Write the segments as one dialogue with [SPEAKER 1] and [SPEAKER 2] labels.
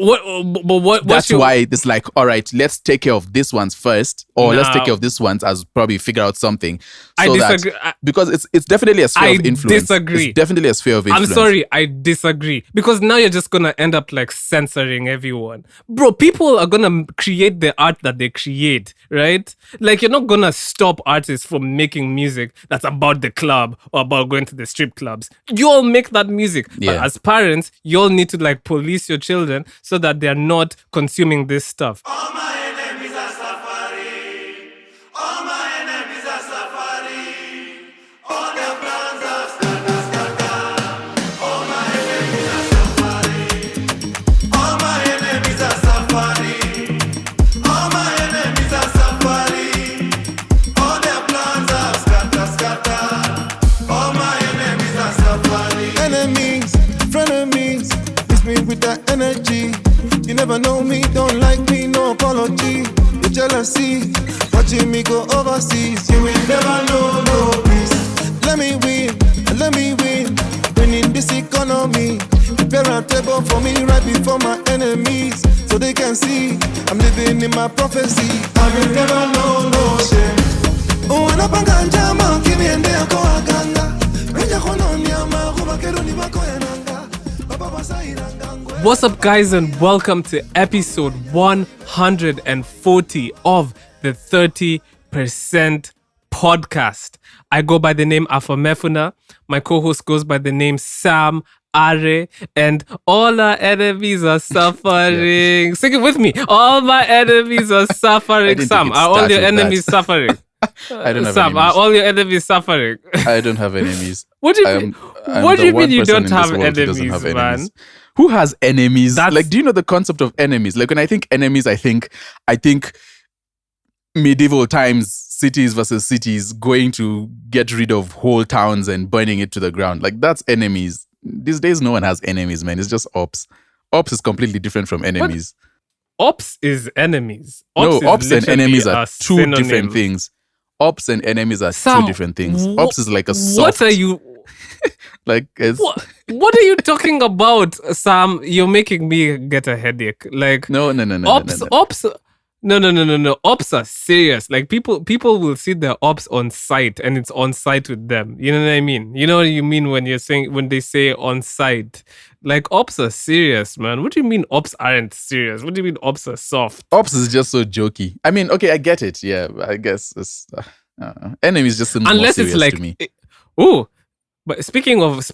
[SPEAKER 1] That's why it's like, all right, let's take care of these ones first, or let's take care of these ones as probably figure out something. So I disagree. Because it's definitely a sphere of influence.
[SPEAKER 2] Disagree.
[SPEAKER 1] It's definitely a sphere of influence.
[SPEAKER 2] I'm sorry, I disagree. Because now you're just gonna end up like censoring everyone. Bro, people are gonna create the art that they create, right? Like, you're not gonna stop artists from making music that's about the club or about going to the strip clubs. You all make that music.
[SPEAKER 1] Yeah.
[SPEAKER 2] But as parents, you all need to like police your children so that they're not consuming this stuff.
[SPEAKER 3] All my enemies are suffering. All my enemies are suffering. All their plans are scatter. All my enemies are suffering. All my enemies are suffering. All my enemies are suffering. All their plans are scatter. All my enemies are suffering.
[SPEAKER 4] Enemies, frenemies, it's me with that energy. You never know me, don't like me, no apology. The jealousy, watching me go overseas. You will never know, no peace. Let me win, winning this economy. Prepare a table for me right before my enemies, so they can see I'm living in my prophecy. I will never know, no shame. Unapanga njama, kimi ende yako aganga. Renja kono nyama, kubakeru ni bako yananga.
[SPEAKER 2] What's up, guys, and welcome to episode 140 of the 30% podcast. I go by the name Afamefuna. My co-host goes by the name Sam Are, and all our enemies are suffering. Yeah. Sing it with me. All my enemies are suffering. Sam, are all your enemies suffering?
[SPEAKER 1] I don't have
[SPEAKER 2] Sam,
[SPEAKER 1] enemies.
[SPEAKER 2] are all your enemies suffering?
[SPEAKER 1] I don't have enemies.
[SPEAKER 2] What do you mean? What do you mean you don't have enemies, man?
[SPEAKER 1] Who has enemies? Like, do you know the concept of enemies? Like, when I think enemies, I think medieval times, cities versus cities, going to get rid of whole towns and burning it to the ground. Like, that's enemies. These days, no one has enemies, man. It's just ops. Ops is completely different from enemies.
[SPEAKER 2] What? Ops is enemies.
[SPEAKER 1] Ops and enemies are two different things. Ops and enemies are two different things. Ops is like a soft...
[SPEAKER 2] What are you...
[SPEAKER 1] like,
[SPEAKER 2] what are you talking about, Sam? You're making me get a headache. Like,
[SPEAKER 1] no.
[SPEAKER 2] Ops. No. Ops are serious. Like, people will see their ops on site, and it's on site with them. You know what I mean? You know what you mean when they say on site. Like, ops are serious, man. What do you mean ops aren't serious? What do you mean ops are soft?
[SPEAKER 1] Ops is just so jokey. I mean, okay, I get it. Yeah, I guess it's enemy is just more serious to me.
[SPEAKER 2] But speaking of,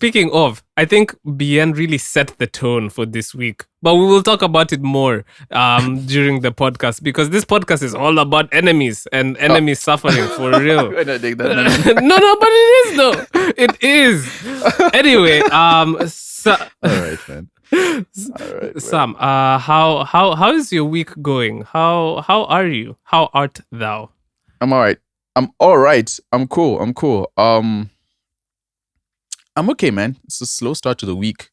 [SPEAKER 2] I think Bien really set the tone for this week. But we will talk about it more during the podcast, because this podcast is all about enemies and enemies suffering for real.
[SPEAKER 1] I don't think that.
[SPEAKER 2] No, but it is though. It is. Anyway,
[SPEAKER 1] all right, man. All right,
[SPEAKER 2] Sam, how is your week going? How are you? How art thou?
[SPEAKER 1] I'm all right. I'm cool. I'm okay, man. It's a slow start to the week.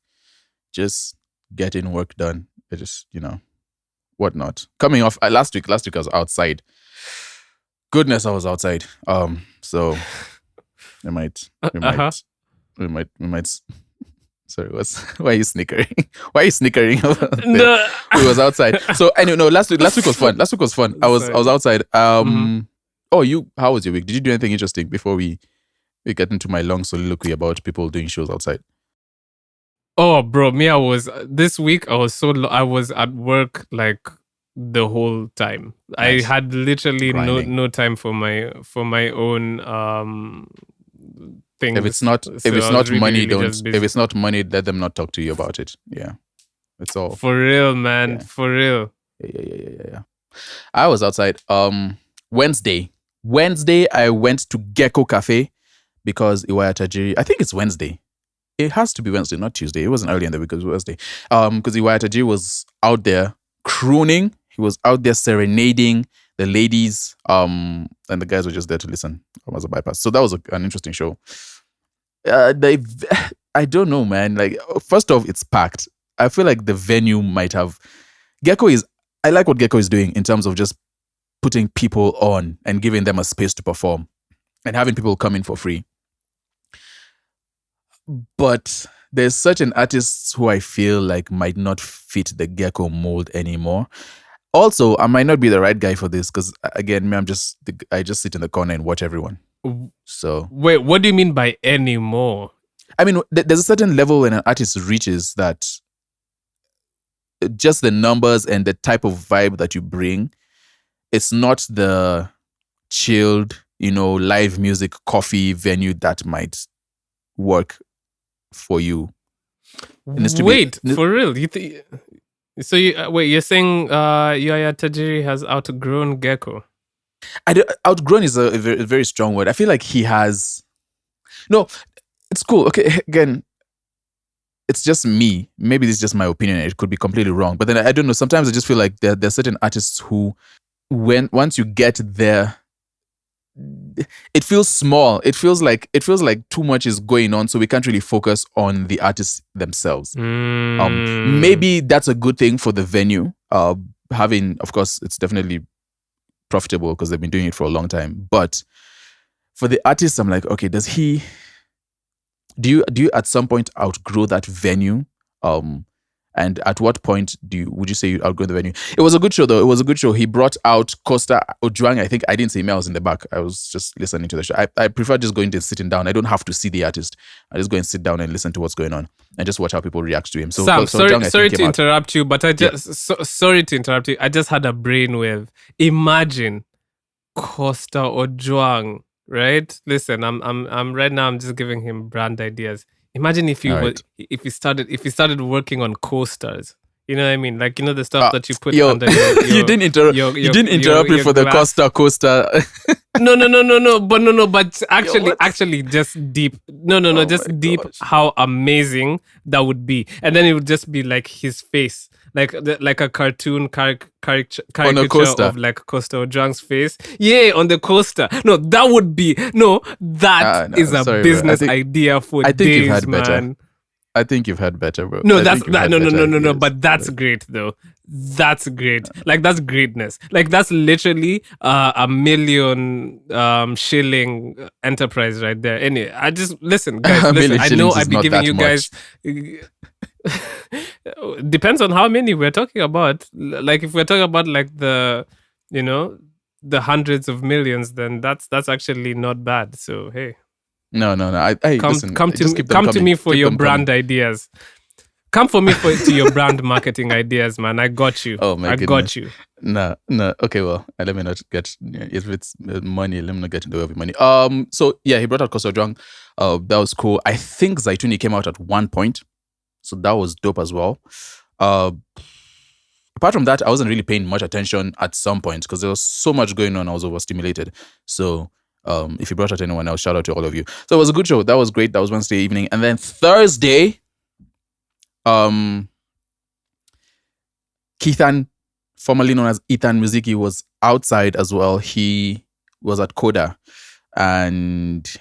[SPEAKER 1] Just getting work done. I just, whatnot. Coming off last week I was outside. Goodness, I was outside. So we might. Sorry, why are you snickering? Why are you snickering?
[SPEAKER 2] No.
[SPEAKER 1] We was outside. So anyway, no, last week was fun. I was outside. Oh, how was your week? Did you do anything interesting before we get into my long soliloquy about people doing shows outside?
[SPEAKER 2] Oh, bro, this week I was at work like the whole time. Nice. I had literally no time for my own things.
[SPEAKER 1] If it's not money, let them not talk to you about it. Yeah. It's all
[SPEAKER 2] for real, man. Yeah. For real.
[SPEAKER 1] Yeah. I was outside Wednesday I went to Ghetto Cafe because Iwaya Tajiri, I think it's Wednesday. It has to be Wednesday, not Tuesday. It wasn't early in the week, it was Wednesday. Because Iwaya Tajiri was out there crooning. He was out there serenading the ladies. And the guys were just there to listen as a bypass. So that was an interesting show. I don't know, man. Like, first off, it's packed. I feel like the venue might have... I like what Ghetto is doing in terms of just putting people on and giving them a space to perform and having people come in for free. But there's certain artists who I feel like might not fit the Gecko mold anymore. Also, I might not be the right guy for this because again, me, I just sit in the corner and watch everyone. So
[SPEAKER 2] Wait, what do you mean by anymore?
[SPEAKER 1] I mean, there's a certain level when an artist reaches that just the numbers and the type of vibe that you bring, it's not the chilled, live music coffee venue that might work for you. It needs to
[SPEAKER 2] Wait,
[SPEAKER 1] be,
[SPEAKER 2] for real? So you're saying Yaya Tajiri has outgrown Gecko?
[SPEAKER 1] outgrown is a very strong word. I feel like he has. No, it's cool. Okay, again, it's just me. Maybe this is just my opinion. It could be completely wrong. But then I don't know. Sometimes I just feel like there are certain artists who, once you get there, it feels small. It feels like too much is going on, so we can't really focus on the artists themselves. Maybe that's a good thing for the venue. Having, of course, it's definitely profitable because they've been doing it for a long time. But for the artists, I'm like, okay, do you at some point outgrow that venue? And at what point would you say you outgrow the venue? It was a good show though. It was a good show. He brought out Costa Ojwang. I think I didn't see him. I was in the back. I was just listening to the show. I prefer just going to sitting down. I don't have to see the artist. I just go and sit down and listen to what's going on and just watch how people react to him. So
[SPEAKER 2] Sam,
[SPEAKER 1] Ojwang,
[SPEAKER 2] sorry to interrupt you, but sorry to interrupt you. I just had a brainwave. Imagine Costa Ojwang, right? Listen, I'm right now. I'm just giving him brand ideas. Imagine if he started working on coasters. You know what I mean? Like, the stuff that you put under your
[SPEAKER 1] you didn't interrupt me for the
[SPEAKER 2] glass.
[SPEAKER 1] Costa.
[SPEAKER 2] No. But actually, just deep. No. Just deep.
[SPEAKER 1] Gosh.
[SPEAKER 2] How amazing that would be, and then it would just be like his face, like a cartoon caricature of like Costa Ojwang's face. Yeah, on the coaster. No, that would be that is a business idea for
[SPEAKER 1] I think
[SPEAKER 2] days,
[SPEAKER 1] you've had
[SPEAKER 2] man.
[SPEAKER 1] better. I think you've had better, bro.
[SPEAKER 2] No, no. But that's great, though. That's great. Like, that's greatness. Like, that's literally a million shilling enterprise right there. Anyway, I just listen, guys. Listen, I know I've been giving you guys. Depends on how many we're talking about. Like, if we're talking about like the hundreds of millions, then that's actually not bad. So hey.
[SPEAKER 1] No.
[SPEAKER 2] Come to me for your brand ideas. Come for me to your brand marketing ideas, man. I got you.
[SPEAKER 1] Oh my goodness.
[SPEAKER 2] Got you.
[SPEAKER 1] No. Okay, well, let me not get. If it's money, let me not get in the way of money. So yeah, he brought out Costa Ojwang. That was cool. I think Zaituni came out at one point, so that was dope as well. Apart from that, I wasn't really paying much attention at some point because there was so much going on. I was overstimulated. So. If you brought out anyone else, shout out to all of you. So it was a good show. That was great. That was Wednesday evening. And then Thursday, Keithan, formerly known as Ethan Muziki, was outside as well. He was at Coda and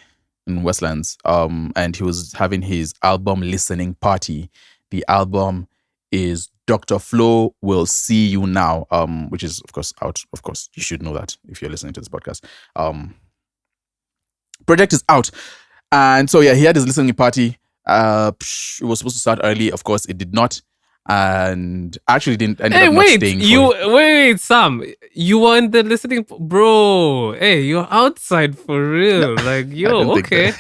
[SPEAKER 1] in Westlands. And he was having his album listening party. The album is Dr. Flo Will See You Now, which is of course out. Of course, you should know that if you're listening to this podcast. Project is out, and so yeah, he had his listening party. It was supposed to start early. Of course, it did not, and actually didn't end up not staying.
[SPEAKER 2] Wait, Sam, you were in the listening, bro. Hey, you're outside for real. Like, yo, okay.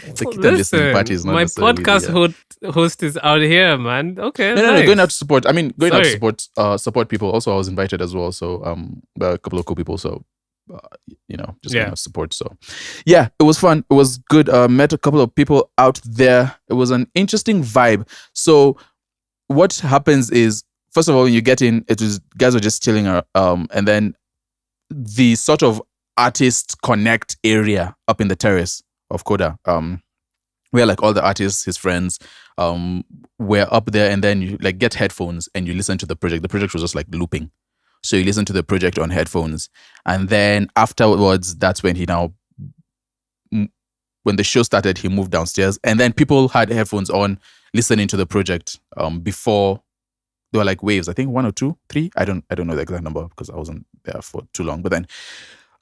[SPEAKER 1] Listening party is not
[SPEAKER 2] my podcast host is out here, man. Okay,
[SPEAKER 1] no, going out to support. I mean, going out to support people. Also, I was invited as well, so a couple of cool people. So. Just going out to support. So, yeah, it was fun. It was good. Met a couple of people out there. It was an interesting vibe. So, what happens is, first of all, when you get in, guys were just chilling. And then the sort of artist connect area up in the terrace of Coda, where like all the artists, his friends, were up there, and then you like get headphones and you listen to the project. The project was just like looping. So you listen to the project on headphones. And then afterwards, that's when when the show started, he moved downstairs. And then people had headphones on listening to the project before there were like waves. I think 1 or 2, 3. I don't know the exact number because I wasn't there for too long. But then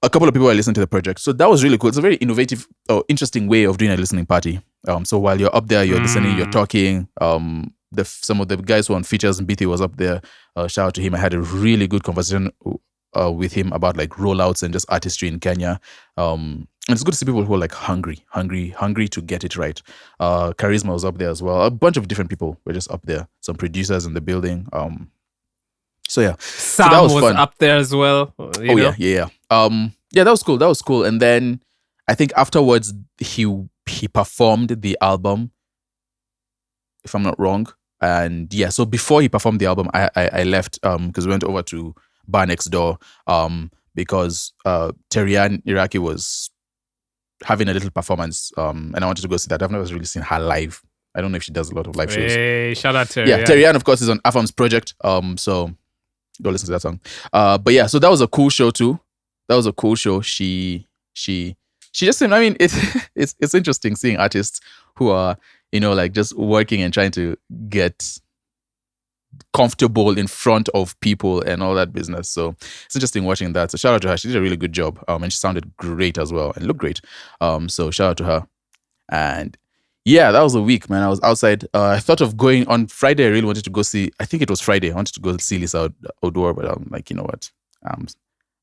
[SPEAKER 1] a couple of people are listening to the project. So that was really cool. It's a very innovative or interesting way of doing a listening party. So while you're up there, you're listening, you're talking. Some of the guys who were on features, and BT was up there. Shout out to him. I had a really good conversation with him about like rollouts and just artistry in Kenya. And it's good to see people who are like hungry to get it right. Charisma was up there as well. A bunch of different people were just up there. Some producers in the building. So yeah,
[SPEAKER 2] Sam
[SPEAKER 1] that was
[SPEAKER 2] was
[SPEAKER 1] fun.
[SPEAKER 2] up there as well. You know?
[SPEAKER 1] Yeah. Yeah, that was cool. That was cool. And then I think afterwards he performed the album, if I'm not wrong. And yeah, so before he performed the album, I left because we went over to Bar Next Door because Terian Iraqi was having a little performance and I wanted to go see that. I've never really seen her live. I don't know if she does a lot of live shows.
[SPEAKER 2] Hey, shout out to
[SPEAKER 1] Yeah, Terian, of course, is on Afam's project. So go listen to that song. But yeah, so that was a cool show too. That was a cool show. She just seemed, I mean, it's interesting seeing artists who are, you know, like just working and trying to get comfortable in front of people and all that business. So it's interesting watching that. So shout out to her. She did a really good job. And she sounded great as well and looked great. So shout out to her. And yeah, that was a week, man. I was outside. I thought of going on Friday. I really wanted to go see, I think it was Friday. I wanted to go see Lisa Odor, but I'm like, you know what?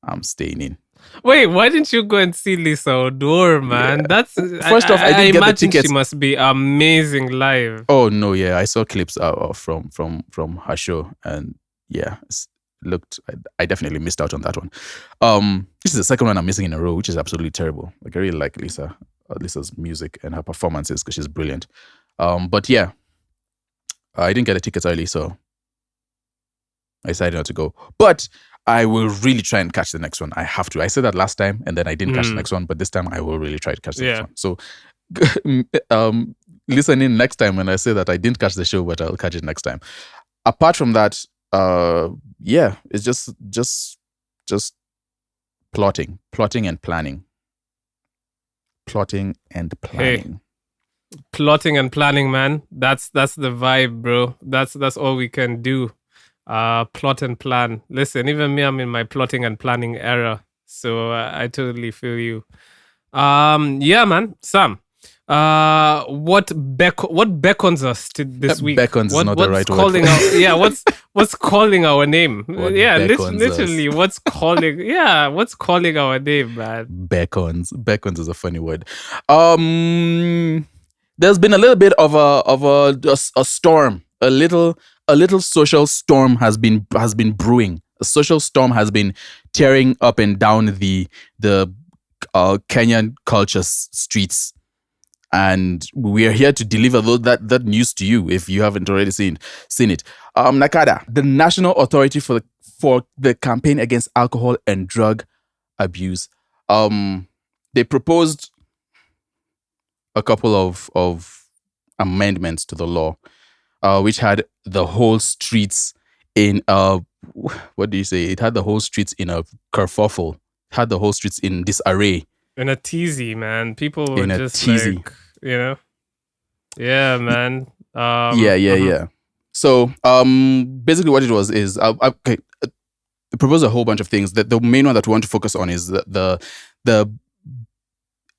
[SPEAKER 1] I'm staying in.
[SPEAKER 2] Wait, why didn't you go and see Lisa Odor, man?
[SPEAKER 1] Yeah.
[SPEAKER 2] That's
[SPEAKER 1] First off, I didn't get the
[SPEAKER 2] imagine
[SPEAKER 1] tickets.
[SPEAKER 2] she must be amazing live.
[SPEAKER 1] Oh no, yeah, I saw clips from her show, and yeah, I definitely missed out on that one. This is the second one I'm missing in a row, which is absolutely terrible. Like I really like Lisa's music and her performances because she's brilliant. But yeah, I didn't get the tickets early, so I decided not to go. But I will really try and catch the next one. I have to. I said that last time, and then I didn't catch the next one. But this time, I will really try to catch the next one. So, listen in next time when I say that I didn't catch the show, but I'll catch it next time. Apart from that, yeah, it's just plotting and planning. Plotting and planning.
[SPEAKER 2] Hey, plotting and planning, man. That's the vibe, bro. That's all we can do. Plot and plan. Listen, even me, I'm in my plotting and planning era, so I totally feel you. Yeah, man. Sam, what beckons us to this week?
[SPEAKER 1] Beckons is not the right
[SPEAKER 2] calling
[SPEAKER 1] word.
[SPEAKER 2] what's calling our name?
[SPEAKER 1] What
[SPEAKER 2] Yeah,
[SPEAKER 1] beckons
[SPEAKER 2] literally,
[SPEAKER 1] us?
[SPEAKER 2] what's calling our name, man?
[SPEAKER 1] Beckons is a funny word. There's been a little bit of a storm, a little social storm has been brewing. A social storm has been tearing up and down the Kenyan culture streets, and we are here to deliver that news to you if you haven't already seen it. NACADA, the National Authority for the Campaign Against Alcohol and Drug Abuse, they proposed a couple of amendments to the law, which had the whole streets in what do you say? It had the whole streets in a kerfuffle. Had the whole streets in disarray.
[SPEAKER 2] In a teasy, man. People were
[SPEAKER 1] In a
[SPEAKER 2] just
[SPEAKER 1] teasy.
[SPEAKER 2] like, you know, yeah, man.
[SPEAKER 1] Yeah. So basically, what it was is okay. They proposed a whole bunch of things. The main one that we want to focus on is the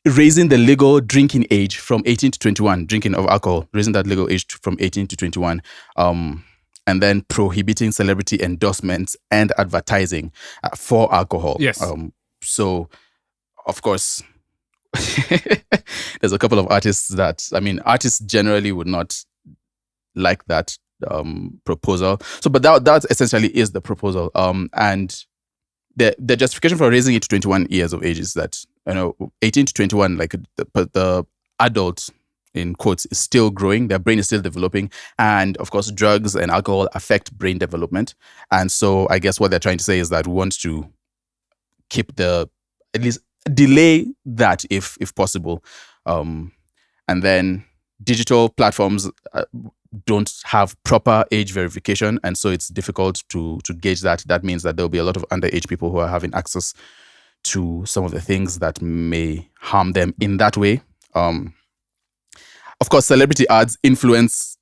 [SPEAKER 1] raising the legal drinking age from 18 to 21, drinking of alcohol, raising that legal age from 18 to 21, and then prohibiting celebrity endorsements and advertising for alcohol.
[SPEAKER 2] Yes.
[SPEAKER 1] So, of course, there's a couple of artists artists generally would not like that proposal. So, but that essentially is the proposal. And the justification for raising it to 21 years of age is that, 18 to 21, like the adult, in quotes, is still growing. Their brain is still developing. And of course, drugs and alcohol affect brain development. And so I guess what they're trying to say is that we want to keep at least delay that if possible. And then digital platforms don't have proper age verification, and so it's difficult to gauge that. That means that there'll be a lot of underage people who are having access to some of the things that may harm them in that way. Of course, celebrity ads influence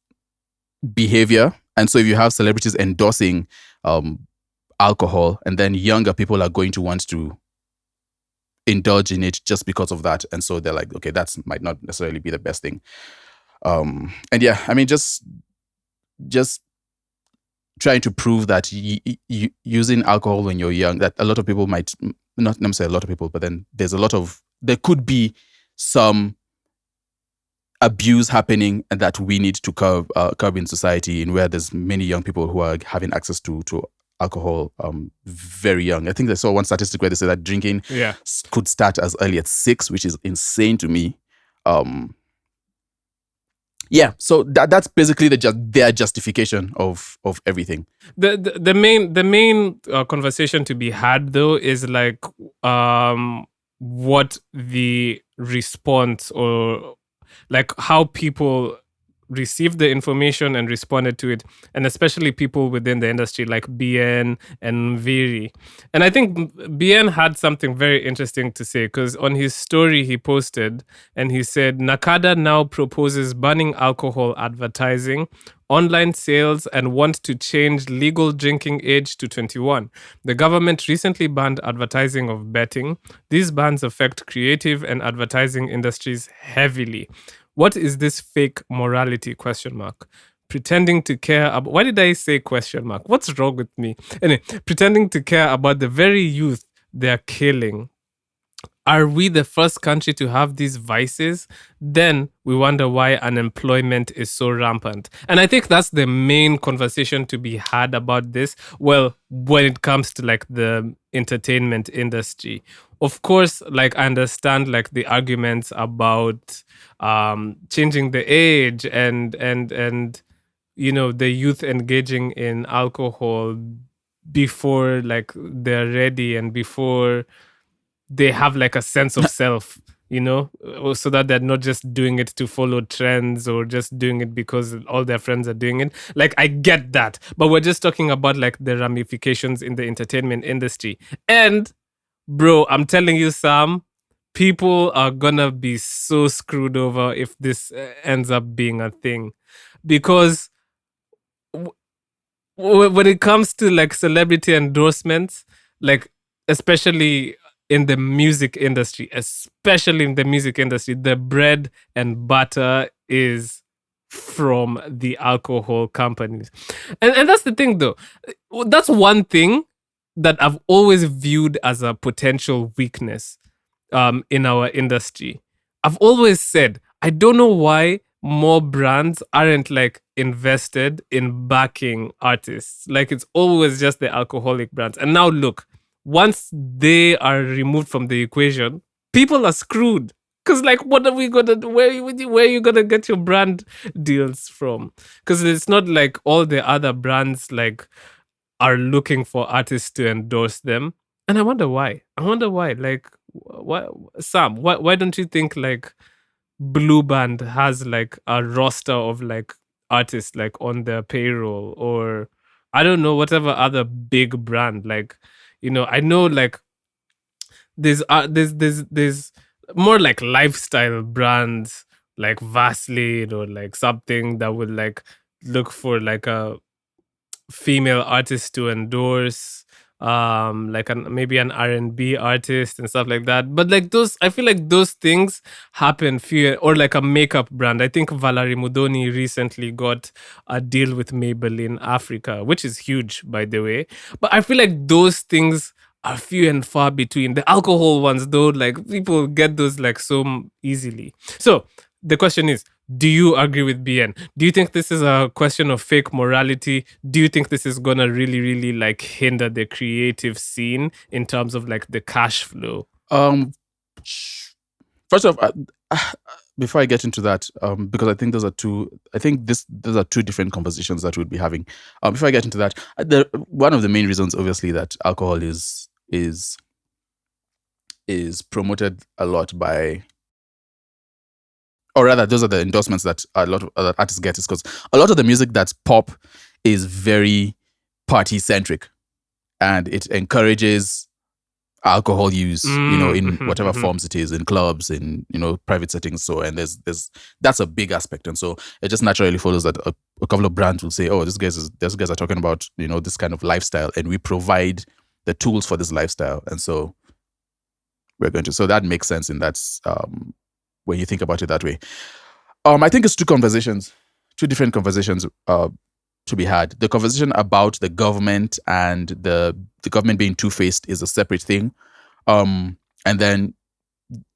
[SPEAKER 1] behavior, and so if you have celebrities endorsing alcohol, and then younger people are going to want to indulge in it just because of that. And so they're like, okay, that might not necessarily be the best thing. And yeah, I mean, just trying to prove that using alcohol when you're young, that a lot of people might not necessarily a lot of people, but then there could be some abuse happening and that we need to curb in society, in where there's many young people who are having access to alcohol very young. I think I saw one statistic where they said that drinking could start as early as 6, which is insane to me. So that's basically their justification of everything.
[SPEAKER 2] The main conversation to be had though is like what the response, or like how people received the information and responded to it, and especially people within the industry like BN and Viri. And I think BN had something very interesting to say, because on his story he posted and he said, Nakada now proposes banning alcohol advertising, online sales, and want to change legal drinking age to 21. The government recently banned advertising of betting. These bans affect creative and advertising industries heavily. What is this fake morality? ? Pretending to care about... Why did I say ? What's wrong with me? Anyway, pretending to care about the very youth they're killing. Are we the first country to have these vices? Then we wonder why unemployment is so rampant. And I think that's the main conversation to be had about this. Well, when it comes to like the entertainment industry, of course, like I understand like the arguments about changing the age and you know, the youth engaging in alcohol before like they're ready and before they have like a sense of self, you know, so that they're not just doing it to follow trends or just doing it because all their friends are doing it. Like, I get that. But we're just talking about like the ramifications in the entertainment industry. And bro, I'm telling you, Sam, people are gonna be so screwed over if this ends up being a thing. Because when it comes to like celebrity endorsements, like especially in the music industry, the bread and butter is from the alcohol companies. And that's the thing though. That's one thing that I've always viewed as a potential weakness in our industry. I've always said, I don't know why more brands aren't like invested in backing artists. Like, it's always just the alcoholic brands. And now look, once they are removed from the equation, people are screwed. Because, like, what are we gonna do? Where are you gonna get your brand deals from? Because it's not like all the other brands like are looking for artists to endorse them. And I wonder why. Like, Sam, why don't you think like Blue Band has like a roster of like artists like on their payroll, or I don't know, whatever other big brand, like, you know, I know like there's more like lifestyle brands like Vaseline or like something that would like look for like a female artist to endorse, like maybe an R&B artist and stuff like that. But like those, I feel like those things happen few, or like a makeup brand. I think Valerie Mudoni recently got a deal with Maybelline Africa, which is huge, by the way. But I feel like those things are few and far between. The alcohol ones though, like people get those like so easily. So the question is, do you agree with BN? Do you think this is a question of fake morality? Do you think this is gonna really, really like hinder the creative scene in terms of like the cash flow?
[SPEAKER 1] First off, before I get into that, because I think those are two different conversations that we'll be having. Before I get into that, one of the main reasons, obviously, that alcohol is promoted a lot by, or rather, those are the endorsements that a lot of other artists get, is because a lot of the music that's pop is very party centric, and it encourages alcohol use, in whatever forms it is, in clubs, in private settings. So, and there's that's a big aspect, and so it just naturally follows that a couple of brands will say, "Oh, these guys are talking about this kind of lifestyle, and we provide the tools for this lifestyle," and so we're going to. So that makes sense in that when you think about it that way. I think it's two different conversations to be had. The conversation about the government and the government being two-faced is a separate thing. And then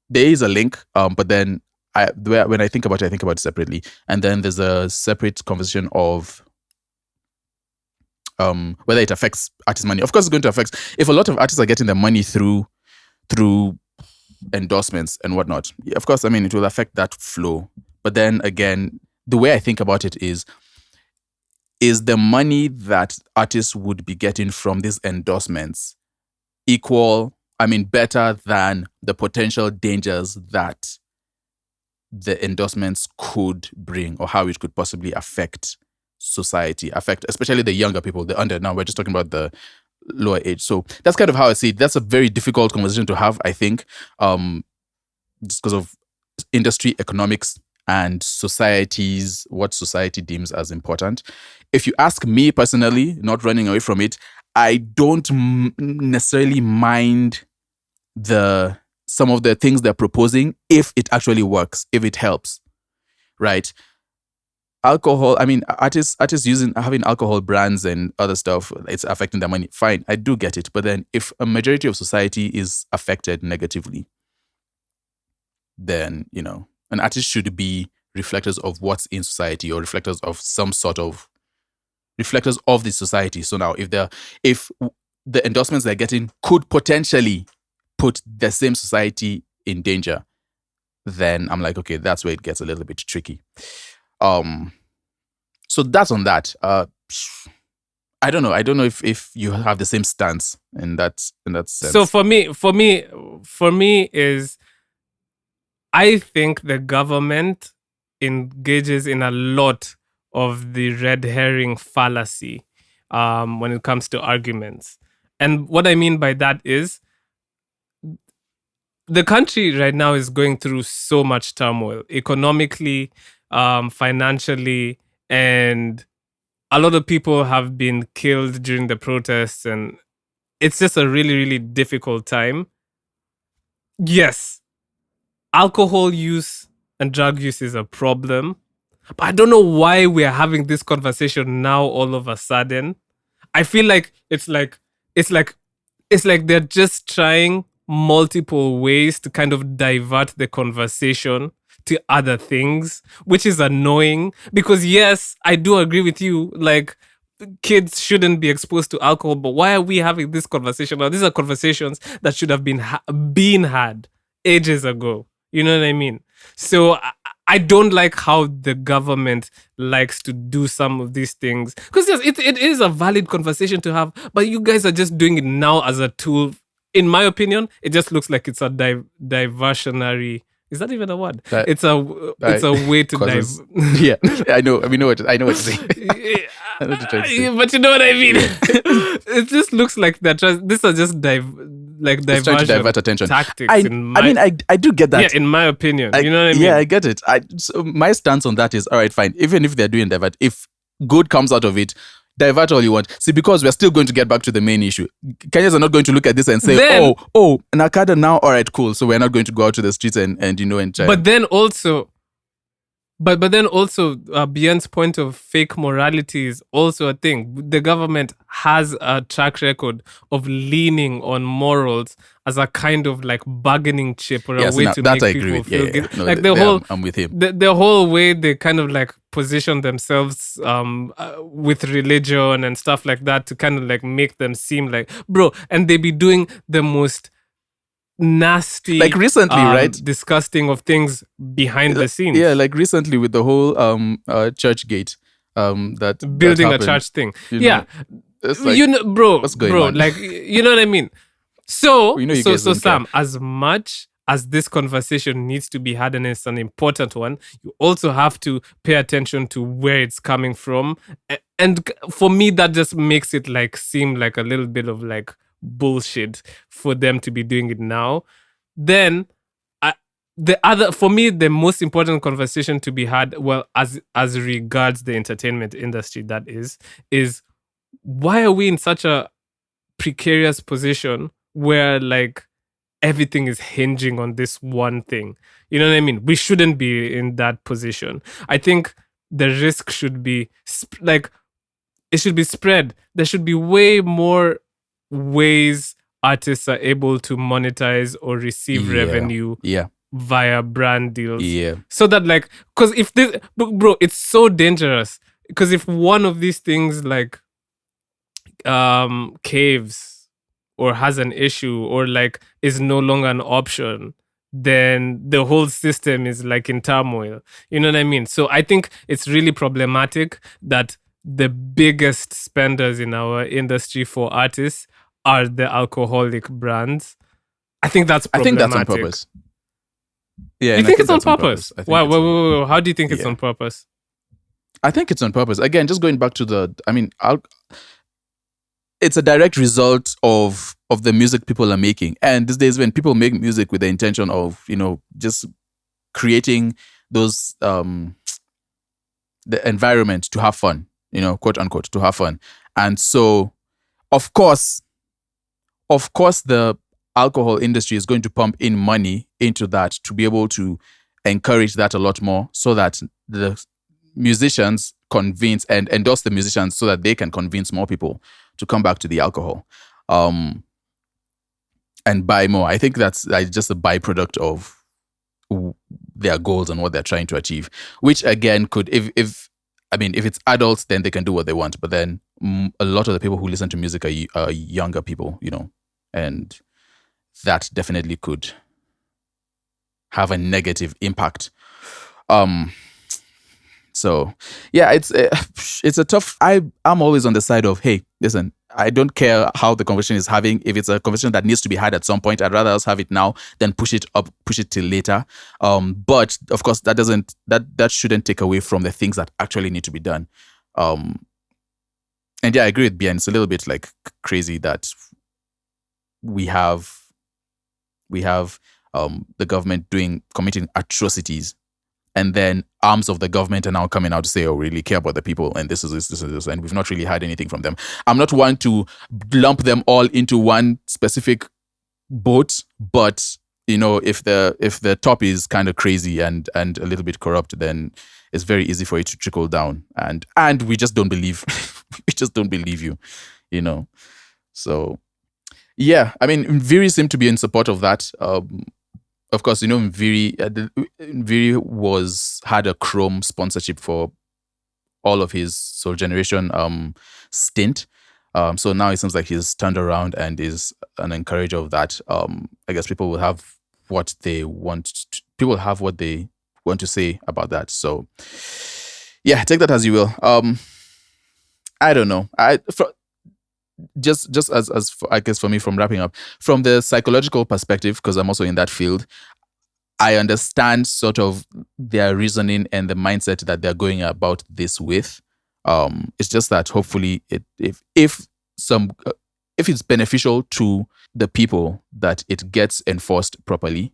[SPEAKER 1] there is a link, but then when I think about it separately. And then there's a separate conversation of whether it affects artist money. Of course, it's going to affect if a lot of artists are getting their money through endorsements and whatnot. Yeah, of course, I mean, it will affect that flow. But then again, the way I think about it is the money that artists would be getting from these endorsements better than the potential dangers that the endorsements could bring, or how it could possibly affect society, especially the younger people, the under. Now we're just talking about the lower age. So that's kind of how I see it. That's a very difficult conversation to have, I think, just because of industry economics and what society deems as important. If you ask me personally, not running away from it, I don't necessarily mind some of the things they're proposing if it actually works, if it helps, right? Alcohol, I mean, artists having alcohol brands and other stuff, it's affecting their money. Fine, I do get it. But then if a majority of society is affected negatively, then, an artist should be reflectors of what's in society, or reflectors of the society. So now if the endorsements they're getting could potentially put the same society in danger, then I'm like, okay, that's where it gets a little bit tricky. So that's on that. I don't know if you have the same stance in that sense.
[SPEAKER 2] So for me is, I think the government engages in a lot of the red herring fallacy when it comes to arguments. And what I mean by that is, the country right now is going through so much turmoil, economically, financially, and a lot of people have been killed during the protests, and it's just a really, really difficult time. Yes, alcohol use and drug use is a problem, but I don't know why we're having this conversation now all of a sudden. I feel like it's like they're just trying multiple ways to kind of divert the conversation to other things, which is annoying, because yes, I do agree with you, like, kids shouldn't be exposed to alcohol, but why are we having this conversation now? These are conversations that should have been had ages ago. You know what I mean? So I don't like how the government likes to do some of these things, because yes, it is a valid conversation to have, but you guys are just doing it now as a tool. In my opinion, it just looks like it's a diversionary. Is that even a word? It's a way to
[SPEAKER 1] Yeah, I know what you're saying. I know what you're trying to say.
[SPEAKER 2] But you know what I mean. It just looks like these are just diversion
[SPEAKER 1] trying to divert attention
[SPEAKER 2] tactics.
[SPEAKER 1] I do get that.
[SPEAKER 2] Yeah, in my opinion, you know what I mean.
[SPEAKER 1] Yeah, I get it. So my stance on that is, all right, fine. Even if they're doing divert, if good comes out of it, divert all you want. See, because we're still going to get back to the main issue. Kenyans are not going to look at this and say, Nakada now, all right, cool. So we're not going to go out to the streets and try.
[SPEAKER 2] But then also, Beyond's point of fake morality is also a thing. The government has a track record of leaning on morals as a kind of like bargaining chip, or a way to make people feel good.
[SPEAKER 1] No,
[SPEAKER 2] like the whole,
[SPEAKER 1] I'm with him.
[SPEAKER 2] The whole way they kind of like position themselves with religion and stuff like that to kind of like make them seem like, bro, and they be doing the most nasty,
[SPEAKER 1] like recently, right?
[SPEAKER 2] Disgusting of things behind the scenes.
[SPEAKER 1] Yeah, like recently with the whole church gate, that
[SPEAKER 2] building
[SPEAKER 1] that
[SPEAKER 2] a church thing.
[SPEAKER 1] Know, it's like,
[SPEAKER 2] bro,
[SPEAKER 1] what's going on?
[SPEAKER 2] Like, you know what I mean? So, so Sam,
[SPEAKER 1] care.
[SPEAKER 2] as much as this conversation needs to be had, and it's an important one, you also have to pay attention to where it's coming from. And for me, that just makes it like seem like a little bit of like bullshit for them to be doing it now. Then for me, the most important conversation to be had, well, as regards the entertainment industry, that is why are we in such a precarious position where like everything is hinging on this one thing. You know what I mean? We shouldn't be in that position. I think the risk should be it should be spread. There should be way more ways artists are able to monetize or receive
[SPEAKER 1] Yeah.
[SPEAKER 2] revenue
[SPEAKER 1] Yeah.
[SPEAKER 2] via brand deals.
[SPEAKER 1] Yeah.
[SPEAKER 2] So that because if this, bro, it's so dangerous. Because if one of these things caves or has an issue or is no longer an option, then the whole system is in turmoil. You know what I mean? So I think it's really problematic that the biggest spenders in our industry for artists are the alcoholic brands. I think that's
[SPEAKER 1] I think
[SPEAKER 2] problematic.
[SPEAKER 1] that's on purpose. Yeah,
[SPEAKER 2] You
[SPEAKER 1] and I
[SPEAKER 2] think it's on
[SPEAKER 1] that's
[SPEAKER 2] purpose?
[SPEAKER 1] I think
[SPEAKER 2] Why?
[SPEAKER 1] it's on-
[SPEAKER 2] Why? How do you think it's
[SPEAKER 1] Yeah.
[SPEAKER 2] on purpose?
[SPEAKER 1] I think it's on purpose. Again, just going back to it's a direct result of the music people are making. And these days when people make music with the intention of, just creating those the environment to have fun, quote unquote, to have fun. And so of course the alcohol industry is going to pump in money into that to be able to encourage that a lot more, so that the musicians convince and endorse the musicians so that they can convince more people to come back to the alcohol and buy more. I think that's just a byproduct of their goals and what they're trying to achieve, which again could, if it's adults, then they can do what they want. But then a lot of the people who listen to music are younger people, and that definitely could have a negative impact. So yeah, it's a tough. I'm always on the side of, hey, listen, I don't care how the conversation is having. If it's a conversation that needs to be had at some point, I'd rather us have it now than push it till later. But of course, that shouldn't take away from the things that actually need to be done. And yeah, I agree with Bien. It's a little bit crazy that we have the government committing atrocities, and then arms of the government are now coming out to say, oh, we really care about the people, and this is this, and we've not really had anything from them. I'm not one to lump them all into one specific boat, but if the top is kind of crazy and a little bit corrupt, then it's very easy for it to trickle down, and we just don't believe we just don't believe you, So yeah, I mean, Mviri seemed to be in support of that. Of course, Mviri had a Chrome sponsorship for all of his Soul Generation stint. So now it seems like he's turned around and is an encourager of that. I guess people will have what they want. People have what they want to say about that. So yeah, take that as you will. I don't know. Just as I guess for me, from wrapping up, from the psychological perspective, because I'm also in that field, I understand sort of their reasoning and the mindset that they're going about this with. It's just that hopefully if it's beneficial to the people, that it gets enforced properly,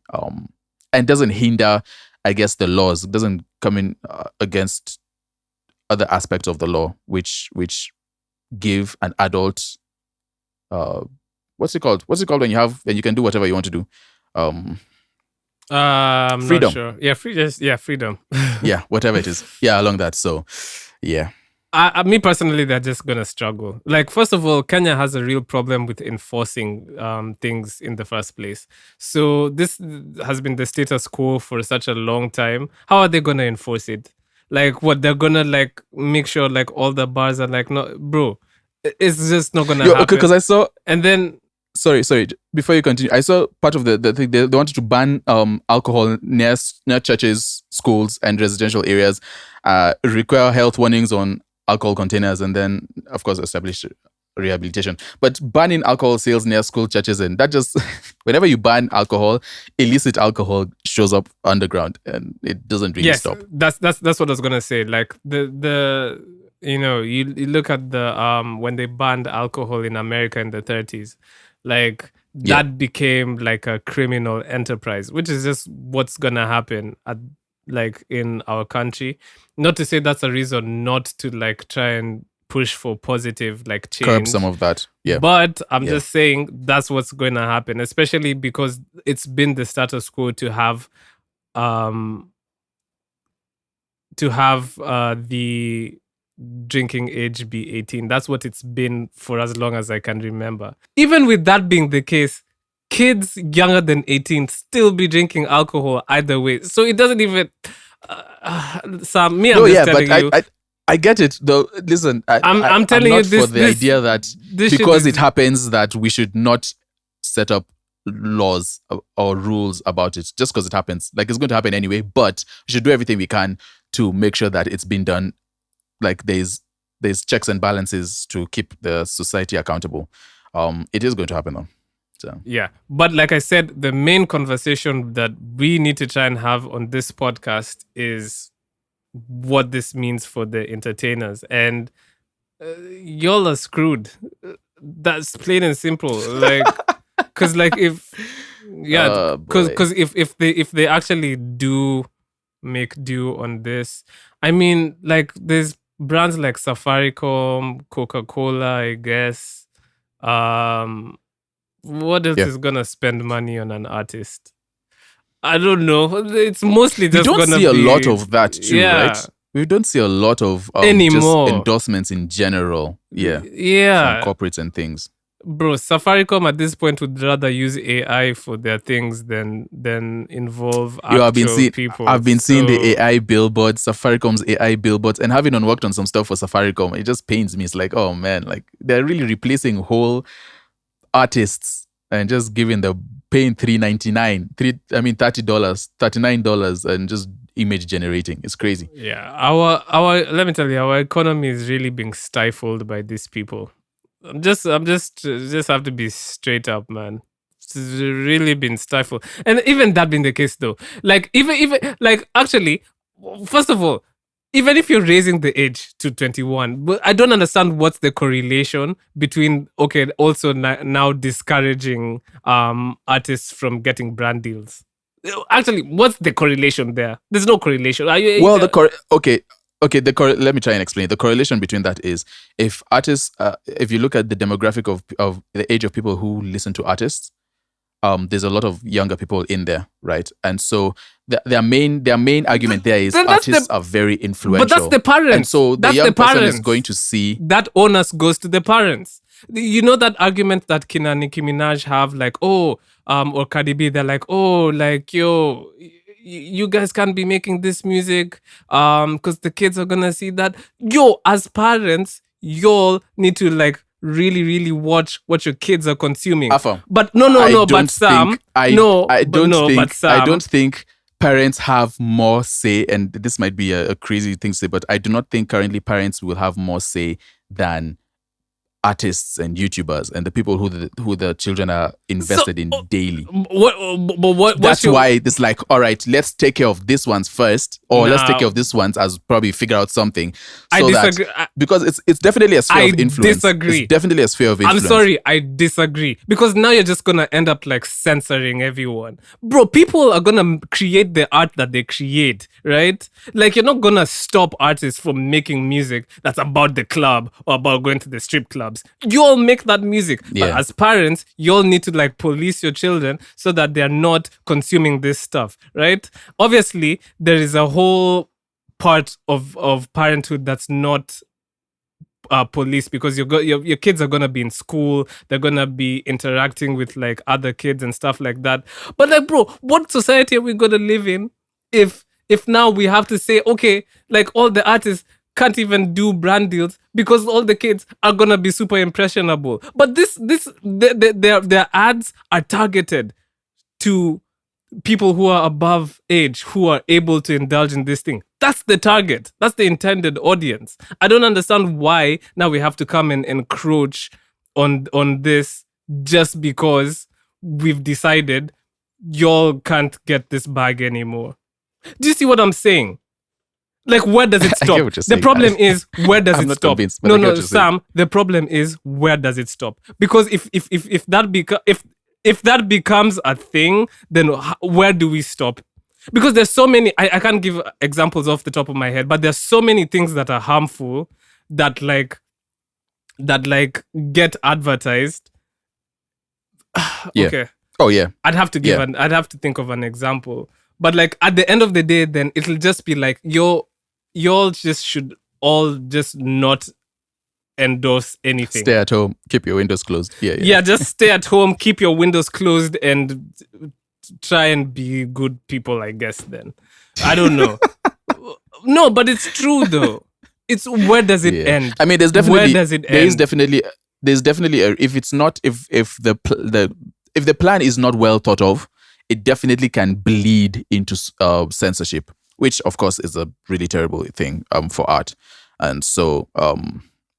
[SPEAKER 1] and doesn't hinder, I guess, the laws. It doesn't come in against other aspects of the law, which give an adult what's it called when you can do whatever you want to do,
[SPEAKER 2] I'm
[SPEAKER 1] freedom.
[SPEAKER 2] not sure. Yeah, freedom.
[SPEAKER 1] Yeah, whatever it is, yeah, along that. So yeah,
[SPEAKER 2] me personally, they're just gonna struggle. First of all, Kenya has a real problem with enforcing things in the first place. So this has been the status quo for such a long time. How are they gonna enforce it? What, they're gonna make sure all the bars are no, bro, it's just not gonna happen.
[SPEAKER 1] Okay, because I saw,
[SPEAKER 2] and then
[SPEAKER 1] sorry, before you continue, I saw part of the thing. They wanted to ban alcohol near churches, schools, and residential areas, require health warnings on alcohol containers, and then of course establish rehabilitation. But banning alcohol sales near school, churches, and that just whenever you ban alcohol, illicit alcohol shows up underground, and it doesn't really stop.
[SPEAKER 2] That's what I was gonna say. You look at the when they banned alcohol in America in the 30s, that became a criminal enterprise, which is just what's gonna happen in our country. Not to say that's a reason not to try and push for positive like change.
[SPEAKER 1] Curb some of that. Yeah.
[SPEAKER 2] But I'm
[SPEAKER 1] Yeah.
[SPEAKER 2] just saying that's what's going to happen, especially because it's been the status quo to have the drinking age be 18. That's what it's been for as long as I can remember. Even with that being the case, kids younger than 18 still be drinking alcohol either way. So it doesn't even... Sam, I'm just telling you...
[SPEAKER 1] I get it though. Listen,
[SPEAKER 2] I'm telling
[SPEAKER 1] not
[SPEAKER 2] you this,
[SPEAKER 1] for the idea that
[SPEAKER 2] this shit
[SPEAKER 1] because
[SPEAKER 2] is-
[SPEAKER 1] it happens that we should not set up laws or rules about it just because it happens. Like, it's going to happen anyway, but we should do everything we can to make sure that it's been done. Like, there's checks and balances to keep the society accountable. It is going to happen though. So
[SPEAKER 2] Yeah. But like I said, the main conversation that we need to try and have on this podcast is what this means for the entertainers. And y'all are screwed. That's plain and simple. Like, because like if because if they actually do make do on this, I mean, like there's brands like Safaricom, Coca-Cola, I guess. What else is gonna spend money on an artist? I don't know. It's mostly
[SPEAKER 1] we
[SPEAKER 2] just
[SPEAKER 1] don't
[SPEAKER 2] gonna
[SPEAKER 1] see a
[SPEAKER 2] be,
[SPEAKER 1] lot of that too,
[SPEAKER 2] yeah.
[SPEAKER 1] right? We don't see a lot of
[SPEAKER 2] Anymore.
[SPEAKER 1] just endorsements in general. Yeah.
[SPEAKER 2] Yeah.
[SPEAKER 1] From corporates and things.
[SPEAKER 2] Bro, Safaricom at this point would rather use AI for their things than involve actual people.
[SPEAKER 1] I've been seeing
[SPEAKER 2] So-
[SPEAKER 1] the AI billboards, Safaricom's AI billboards, and having worked on some stuff for Safaricom, it just pains me. It's like, oh man, like they're really replacing whole artists and just paying $3.99, $30, $39, and just image generating. It's crazy.
[SPEAKER 2] Yeah, our let me tell you, our economy is really being stifled by these people. I'm just have to be straight up, man. It's really been stifled, and even that being the case, though, like even like actually, first of all, even if you're raising the age to 21, but I don't understand what's the correlation between also now discouraging artists from getting brand deals. Actually, what's the correlation there? There's no correlation.
[SPEAKER 1] Let me try and explain. The correlation between that is if artists, if you look at the demographic of the age of people who listen to artists, there's a lot of younger people in there, right? And so their main argument there is artists are very influential.
[SPEAKER 2] But that's the parents.
[SPEAKER 1] And so the
[SPEAKER 2] That's
[SPEAKER 1] young
[SPEAKER 2] the
[SPEAKER 1] person is
[SPEAKER 2] parents.
[SPEAKER 1] going to see
[SPEAKER 2] that onus goes to the parents. You know that argument that Nicki Minaj have, like, or Cardi B, they're like, like, yo, you guys can't be making this music because the kids are gonna see that. Yo, as parents, y'all need to like really, really watch what your kids are consuming.
[SPEAKER 1] Alpha.
[SPEAKER 2] But but Sam,
[SPEAKER 1] I don't think parents have more say, and this might be a crazy thing to say, but I do not think currently parents will have more say than artists and YouTubers and the people who the children are invested in daily. That's why it's like, all right, let's take care of this ones first, or let's take care of this ones as probably figure out something.
[SPEAKER 2] I disagree.
[SPEAKER 1] Because it's definitely a sphere of influence.
[SPEAKER 2] Disagree.
[SPEAKER 1] It's definitely a sphere of influence.
[SPEAKER 2] I'm sorry, I disagree. Because now you're just gonna end up like censoring everyone. Bro, people are gonna create the art that they create, right? Like you're not gonna stop artists from making music that's about the club or about going to the strip clubs. You all make that music.
[SPEAKER 1] Yeah.
[SPEAKER 2] But as parents, you all need to like police your children so that they're not consuming this stuff, right? Obviously, there is a whole part of parenthood that's not police, because your kids are gonna be in school, they're gonna be interacting with like other kids and stuff like that. But like, bro, what society are we gonna live in if now we have to say, okay, like all the artists can't even do brand deals because all the kids are gonna be super impressionable? But their ads are targeted to people who are above age, who are able to indulge in this thing. That's the target. That's the intended audience. I don't understand why now we have to come and encroach on this just because we've decided y'all can't get this bag anymore. Do you see what I'm saying? Like, where does it
[SPEAKER 1] I
[SPEAKER 2] stop?
[SPEAKER 1] get what you're
[SPEAKER 2] The
[SPEAKER 1] saying.
[SPEAKER 2] problem is, where does
[SPEAKER 1] I'm
[SPEAKER 2] it
[SPEAKER 1] not
[SPEAKER 2] stop?
[SPEAKER 1] convinced, but I get what you're saying.
[SPEAKER 2] Sam, the problem is, where does it stop? Because if that becomes a thing, then where do we stop? Because there's so many, I can't give examples off the top of my head, but there's so many things that are harmful that like that like get advertised.
[SPEAKER 1] Yeah.
[SPEAKER 2] Okay.
[SPEAKER 1] Oh yeah.
[SPEAKER 2] I'd have to
[SPEAKER 1] Yeah.
[SPEAKER 2] I'd have to think of an example. But like at the end of the day, then it'll just be like y'all just should all just not endorse anything.
[SPEAKER 1] Stay at home. Keep your windows closed. Yeah.
[SPEAKER 2] Yeah, just stay at home, keep your windows closed, and try and be good people, I guess. Then I don't know. No, but it's true though. It's where does it
[SPEAKER 1] Yeah.
[SPEAKER 2] end?
[SPEAKER 1] I mean, there's definitely
[SPEAKER 2] Where does it
[SPEAKER 1] there is
[SPEAKER 2] end?
[SPEAKER 1] definitely if it's not if the plan is not well thought of, it definitely can bleed into censorship, which of course is a really terrible thing for art. And so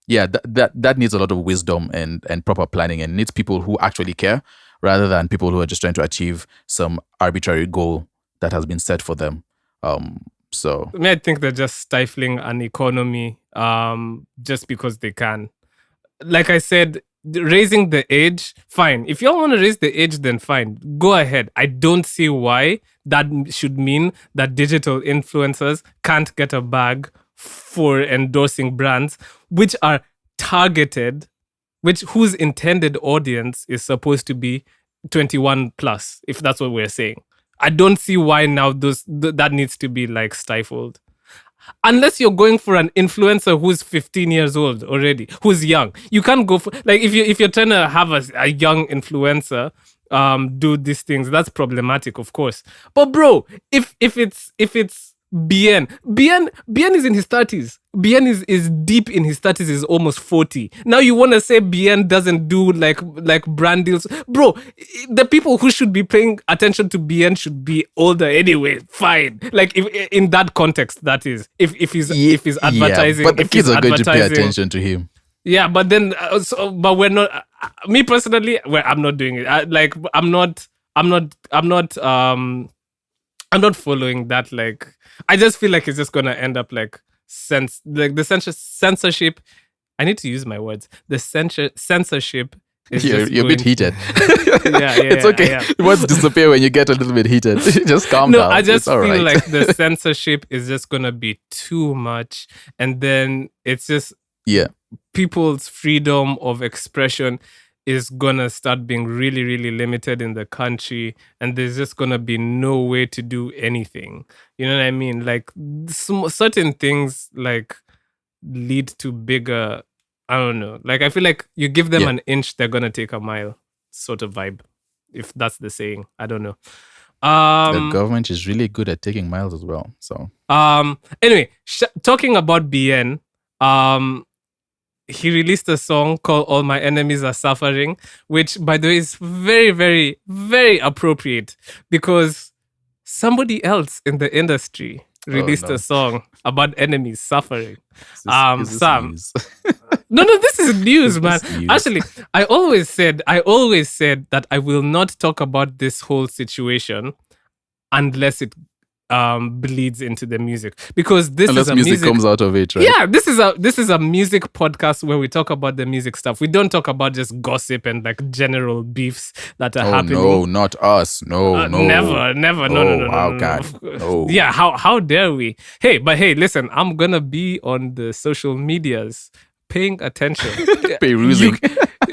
[SPEAKER 1] yeah, that needs a lot of wisdom and proper planning, and needs people who actually care rather than people who are just trying to achieve some arbitrary goal that has been set for them. So
[SPEAKER 2] I mean, I think they're just stifling an economy just because they can. Like I said, raising the age, fine. If y'all want to raise the age, then fine. Go ahead. I don't see why that should mean that digital influencers can't get a bag for endorsing brands which are targeted, whose intended audience is supposed to be 21 plus, if that's what we're saying. I don't see why now that needs to be like stifled. Unless you're going for an influencer who's 15 years old already, who's young. You can't go for like if you're trying to have a young influencer do these things, that's problematic, of course. But bro, if it's Bien is in his 30s. Bien is deep in his 30s, is almost 40. Now you want to say Bien doesn't do like brand deals? Bro, the people who should be paying attention to Bien should be older anyway. Fine. Like if in that context, that is. If he's advertising,
[SPEAKER 1] but the
[SPEAKER 2] if he's
[SPEAKER 1] kids are going to pay
[SPEAKER 2] advertising-
[SPEAKER 1] attention to him.
[SPEAKER 2] Yeah, but then, but we're not. Me personally, I'm not doing it. I'm not following that. Like, I just feel like it's just gonna end up like the censorship. I need to use my words. The censorship is
[SPEAKER 1] You're a bit heated.
[SPEAKER 2] Yeah,
[SPEAKER 1] It's okay. Words disappear when you get a little bit heated. Just calm down.
[SPEAKER 2] I just
[SPEAKER 1] It's all
[SPEAKER 2] feel
[SPEAKER 1] right.
[SPEAKER 2] like the censorship is just gonna be too much, and then it's just
[SPEAKER 1] Yeah.
[SPEAKER 2] people's freedom of expression is gonna start being really, really limited in the country, and there's just gonna be no way to do anything. You know what I mean? Like certain things like lead to bigger. I don't know. Like I feel like you give them
[SPEAKER 1] Yeah.
[SPEAKER 2] an inch, they're gonna take a mile, sort of vibe. If that's the saying, I don't know.
[SPEAKER 1] The government is really good at taking miles as well. So
[SPEAKER 2] Anyway, talking about BN, he released a song called All My Enemies Are Suffering, which, by the way, is very, very, very appropriate because somebody else in the industry released
[SPEAKER 1] no.
[SPEAKER 2] a song about enemies suffering.
[SPEAKER 1] is this
[SPEAKER 2] Sam.
[SPEAKER 1] news?
[SPEAKER 2] No, this is news, man.
[SPEAKER 1] This news.
[SPEAKER 2] Actually, I always said that I will not talk about this whole situation unless it bleeds into the music, because this
[SPEAKER 1] Unless
[SPEAKER 2] is a
[SPEAKER 1] music comes out of it, right?
[SPEAKER 2] Yeah, this is a music podcast where we talk about the music stuff. We don't talk about just gossip and like general beefs that are
[SPEAKER 1] Oh
[SPEAKER 2] happening.
[SPEAKER 1] no, not us. No, no.
[SPEAKER 2] Never. No.
[SPEAKER 1] Oh God. No.
[SPEAKER 2] Yeah, how dare we? Hey, listen, I'm gonna be on the social medias paying attention.
[SPEAKER 1] Perusing.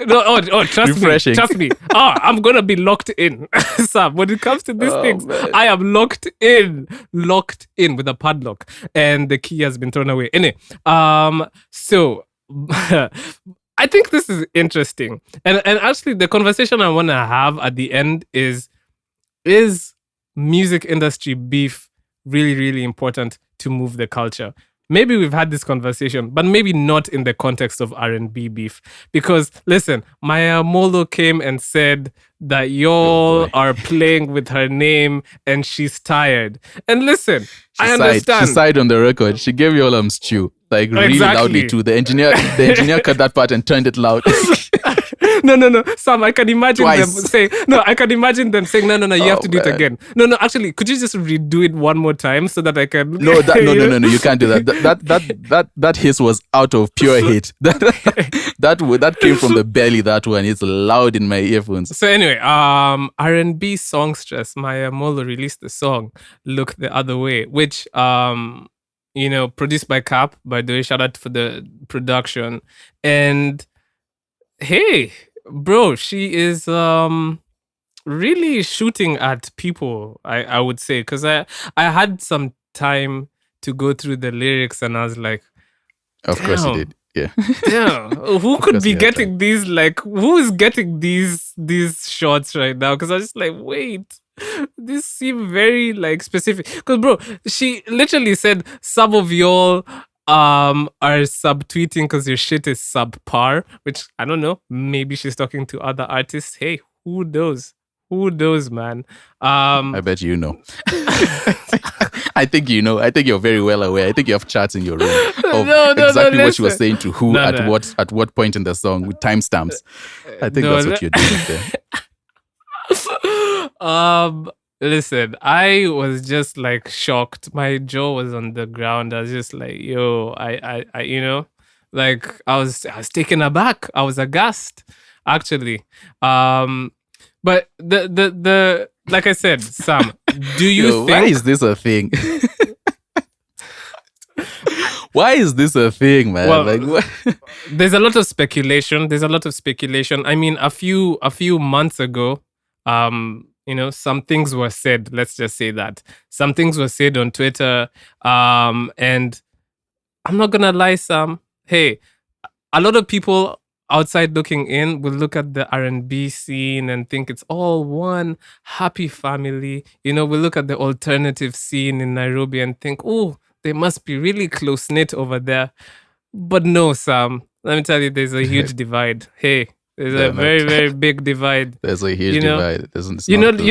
[SPEAKER 2] Trust
[SPEAKER 1] Refreshing.
[SPEAKER 2] me. I'm gonna be locked in. Sam, when it comes to these things,
[SPEAKER 1] man.
[SPEAKER 2] I am locked in with a padlock, and the key has been thrown away. Anyway, so I think this is interesting, and actually, the conversation I want to have at the end is music industry beef really, really important to move the culture? Maybe we've had this conversation, but maybe not in the context of R&B beef. Because, listen, Maya Molo came and said that y'all are playing with her name and she's tired. And listen, I understand.
[SPEAKER 1] She sighed on the record. She gave you all stew. Like really
[SPEAKER 2] Exactly.
[SPEAKER 1] loudly too. The engineer cut that part and turned it loud.
[SPEAKER 2] No. Sam, I can imagine
[SPEAKER 1] Twice.
[SPEAKER 2] them saying, no, you have
[SPEAKER 1] Oh,
[SPEAKER 2] to do it
[SPEAKER 1] man.
[SPEAKER 2] again. No, actually, could you just redo it one more time so that I can...
[SPEAKER 1] No, you can't do that. That hiss was out of pure hate. That came from the belly, that one. It's loud in my earphones.
[SPEAKER 2] So anyway, R&B songstress Maya Molo released the song "Look the Other Way," which produced by Cap. By the way, shout out for the production. And Hey, bro, she is really shooting at people, I would say, because I had some time to go through the lyrics and I was like,
[SPEAKER 1] Of course you
[SPEAKER 2] damn,
[SPEAKER 1] did. Yeah.
[SPEAKER 2] damn, who
[SPEAKER 1] Of
[SPEAKER 2] could
[SPEAKER 1] course
[SPEAKER 2] be
[SPEAKER 1] you had time.
[SPEAKER 2] getting these, like, who is getting these shots right now? Because I was just like, wait, this seem very like specific. Because bro, she literally said some of y'all are subtweeting because your shit is subpar, which I don't know. Maybe she's talking to other artists. Hey, who knows? Who knows, man?
[SPEAKER 1] I bet you know. I think you know. I think you're very well aware. I think you have charts in your room of
[SPEAKER 2] No,
[SPEAKER 1] exactly what she was
[SPEAKER 2] listen.
[SPEAKER 1] saying to who
[SPEAKER 2] No,
[SPEAKER 1] at
[SPEAKER 2] no.
[SPEAKER 1] what point in the song with timestamps. I think
[SPEAKER 2] No,
[SPEAKER 1] that's what you're doing up there.
[SPEAKER 2] listen, I was just like shocked. My jaw was on the ground. I was just like, yo, I you know, like I was taken aback. I was aghast, actually. But the like I said, Sam, do you
[SPEAKER 1] Yo, why
[SPEAKER 2] think
[SPEAKER 1] is this a thing? Why is this a thing, man?
[SPEAKER 2] Well,
[SPEAKER 1] Like, what?
[SPEAKER 2] there's a lot of speculation. There's a lot of speculation. I mean, a few months ago, you know, some things were said. Let's just say that some things were said on Twitter. And I'm not gonna lie, Sam. Hey, a lot of people outside looking in will look at the R&B scene and think it's all one happy family. You know, we look at the alternative scene in Nairobi and think, oh, they must be really close knit over there. But no, Sam. Let me tell you, there's a huge divide. Hey, there's a
[SPEAKER 1] They're
[SPEAKER 2] very,
[SPEAKER 1] not.
[SPEAKER 2] very big divide.
[SPEAKER 1] There's a huge
[SPEAKER 2] You know,
[SPEAKER 1] divide. It's not close-knit at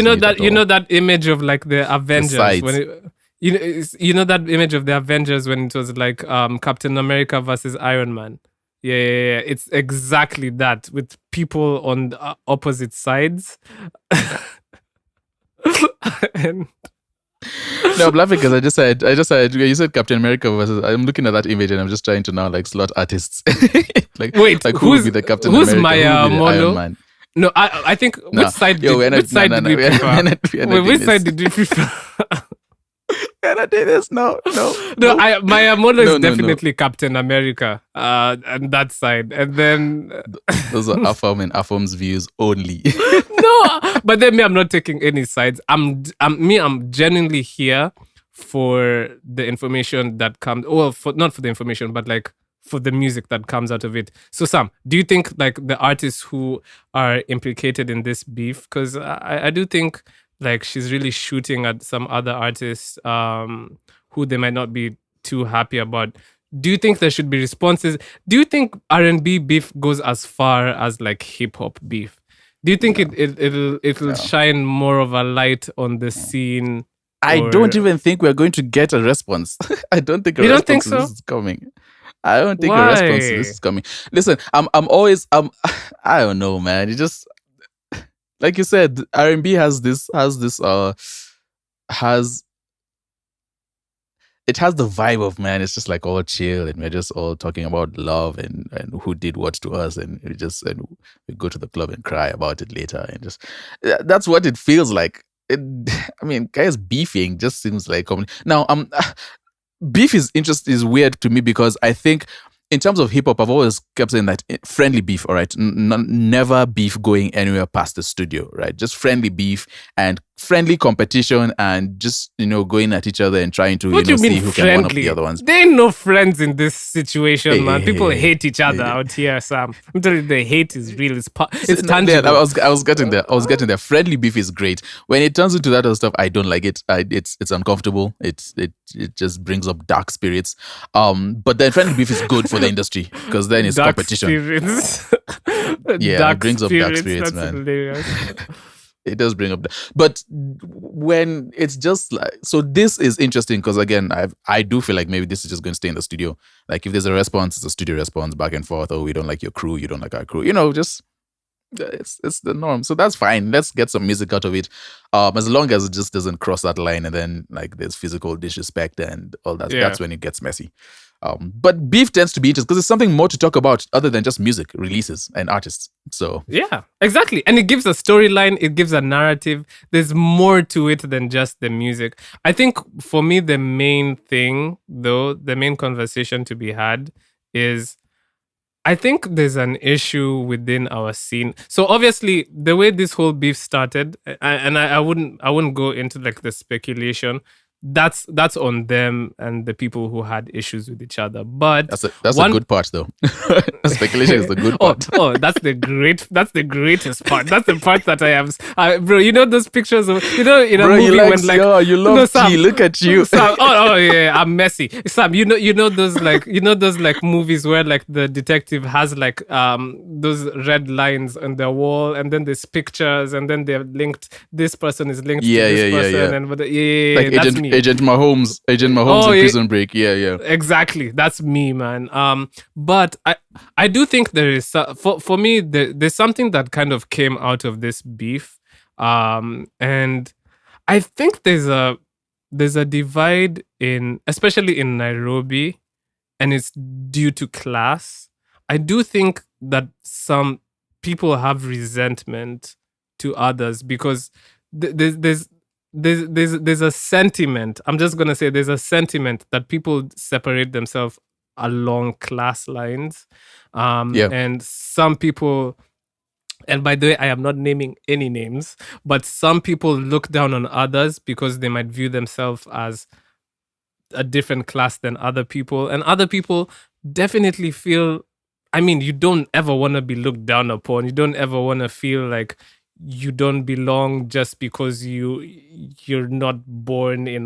[SPEAKER 2] you know
[SPEAKER 1] all.
[SPEAKER 2] that image of like the Avengers when
[SPEAKER 1] sides.
[SPEAKER 2] you know that image of the Avengers when it was like Captain America versus Iron Man. Yeah. It's exactly that with people on the opposite sides. And
[SPEAKER 1] No, I'm laughing because you said Captain America versus. I'm looking at that image and I'm just trying to now like slot artists.
[SPEAKER 2] wait,
[SPEAKER 1] like who would be the Captain
[SPEAKER 2] who's
[SPEAKER 1] America?
[SPEAKER 2] Maya
[SPEAKER 1] Who would be the Iron
[SPEAKER 2] Molo?
[SPEAKER 1] Man?
[SPEAKER 2] No, I think
[SPEAKER 1] No,
[SPEAKER 2] which side
[SPEAKER 1] yo, we're not,
[SPEAKER 2] which side
[SPEAKER 1] no,
[SPEAKER 2] did
[SPEAKER 1] no,
[SPEAKER 2] we
[SPEAKER 1] we're
[SPEAKER 2] prefer?
[SPEAKER 1] not
[SPEAKER 2] Wait,
[SPEAKER 1] doing
[SPEAKER 2] which
[SPEAKER 1] this.
[SPEAKER 2] side did we prefer?
[SPEAKER 1] We're not doing this. No.
[SPEAKER 2] No, Maya Molo is
[SPEAKER 1] No.
[SPEAKER 2] definitely Captain America, on that side, and then
[SPEAKER 1] Those are Afam and Afam's views only.
[SPEAKER 2] no, but then me, I'm not taking any sides. I'm genuinely here for the information that comes. Well, for not for the information, but like for the music that comes out of it. So, Sam, do you think like the artists who are implicated in this beef? Because I do think like she's really shooting at some other artists who they might not be too happy about. Do you think there should be responses? Do you think R&B beef goes as far as like hip hop beef? Do you think it'll shine more of a light on the scene?
[SPEAKER 1] I
[SPEAKER 2] Or-
[SPEAKER 1] don't even think we're going to get a response. I don't think a
[SPEAKER 2] You don't
[SPEAKER 1] response
[SPEAKER 2] think
[SPEAKER 1] to
[SPEAKER 2] so?
[SPEAKER 1] this is coming. I don't think a response to this
[SPEAKER 2] Why?
[SPEAKER 1] is coming. Listen, I'm always I don't know, man. It just like you said, R&B has it has the vibe of, man, it's just like all chill and we're just all talking about love and who did what to us and we go to the club and cry about it later and just that's what it feels like. I mean, guys beefing just seems like now beef is weird to me because I think in terms of hip hop, I've always kept saying that friendly beef, all right, never beef going anywhere past the studio, right? Just friendly beef and friendly competition and just going at each other and trying to
[SPEAKER 2] What do you
[SPEAKER 1] see
[SPEAKER 2] mean
[SPEAKER 1] who can one up
[SPEAKER 2] friendly?
[SPEAKER 1] the other ones.
[SPEAKER 2] There ain't no friends in this situation, man. People
[SPEAKER 1] Hey,
[SPEAKER 2] hate each other
[SPEAKER 1] hey.
[SPEAKER 2] out here, Sam. I'm telling you, the hate is real. It's
[SPEAKER 1] Yeah,
[SPEAKER 2] tangible.
[SPEAKER 1] I was getting there. Friendly beef is great. When it turns into that other stuff, I don't like it. It's uncomfortable. It just brings up dark spirits. But then friendly beef is good for the industry because then it's
[SPEAKER 2] Dark
[SPEAKER 1] competition.
[SPEAKER 2] spirits.
[SPEAKER 1] Yeah, it brings up dark spirits,
[SPEAKER 2] That's
[SPEAKER 1] man.
[SPEAKER 2] hilarious.
[SPEAKER 1] It does bring up but when it's just like, so this is interesting because again I do feel like maybe this is just going to stay in the studio. Like if there's a response, it's a studio response back and forth. Oh, we don't like your crew, you don't like our crew, just it's the norm. So that's fine, let's get some music out of it, as long as it just doesn't cross that line and then like there's physical disrespect and all that.
[SPEAKER 2] Yeah.
[SPEAKER 1] That's when it gets messy. But beef tends to be interesting because there's something more to talk about other than just music releases and artists. So
[SPEAKER 2] Yeah, exactly. And it gives a storyline, it gives a narrative. There's more to it than just the music. I think for me, the main thing, though, the main conversation to be had is I think there's an issue within our scene. So obviously, the way this whole beef started, I wouldn't go into like the speculation. That's on them and the people who had issues with each other. But
[SPEAKER 1] That's a good part though. Speculation is the good part.
[SPEAKER 2] that's the greatest part. That's the part that I have. Bro, you know those pictures of in a
[SPEAKER 1] Bro,
[SPEAKER 2] movie
[SPEAKER 1] you like,
[SPEAKER 2] when like
[SPEAKER 1] you love
[SPEAKER 2] Sam,
[SPEAKER 1] tea. Look at you.
[SPEAKER 2] Sam, yeah, I'm messy. Sam, you know those like movies where like the detective has like those red lines on their wall, and then there's pictures, and then they're linked. This person is linked to this person, and
[SPEAKER 1] Like
[SPEAKER 2] that's me.
[SPEAKER 1] Agent Mahomes in Prison Break. Yeah.
[SPEAKER 2] Exactly, that's me, man. But I do think there is for me there's something that kind of came out of this beef, and I think there's a divide in especially in Nairobi, and it's due to class. I do think that some people have resentment to others because there's a sentiment. I'm just gonna say there's a sentiment that people separate themselves along class lines, and some people. And by the way, I am not naming any names, but some people look down on others because they might view themselves as a different class than other people, and other people definitely feel. I mean, you don't ever want to be looked down upon. You don't ever want to feel like you don't belong just because you're not born in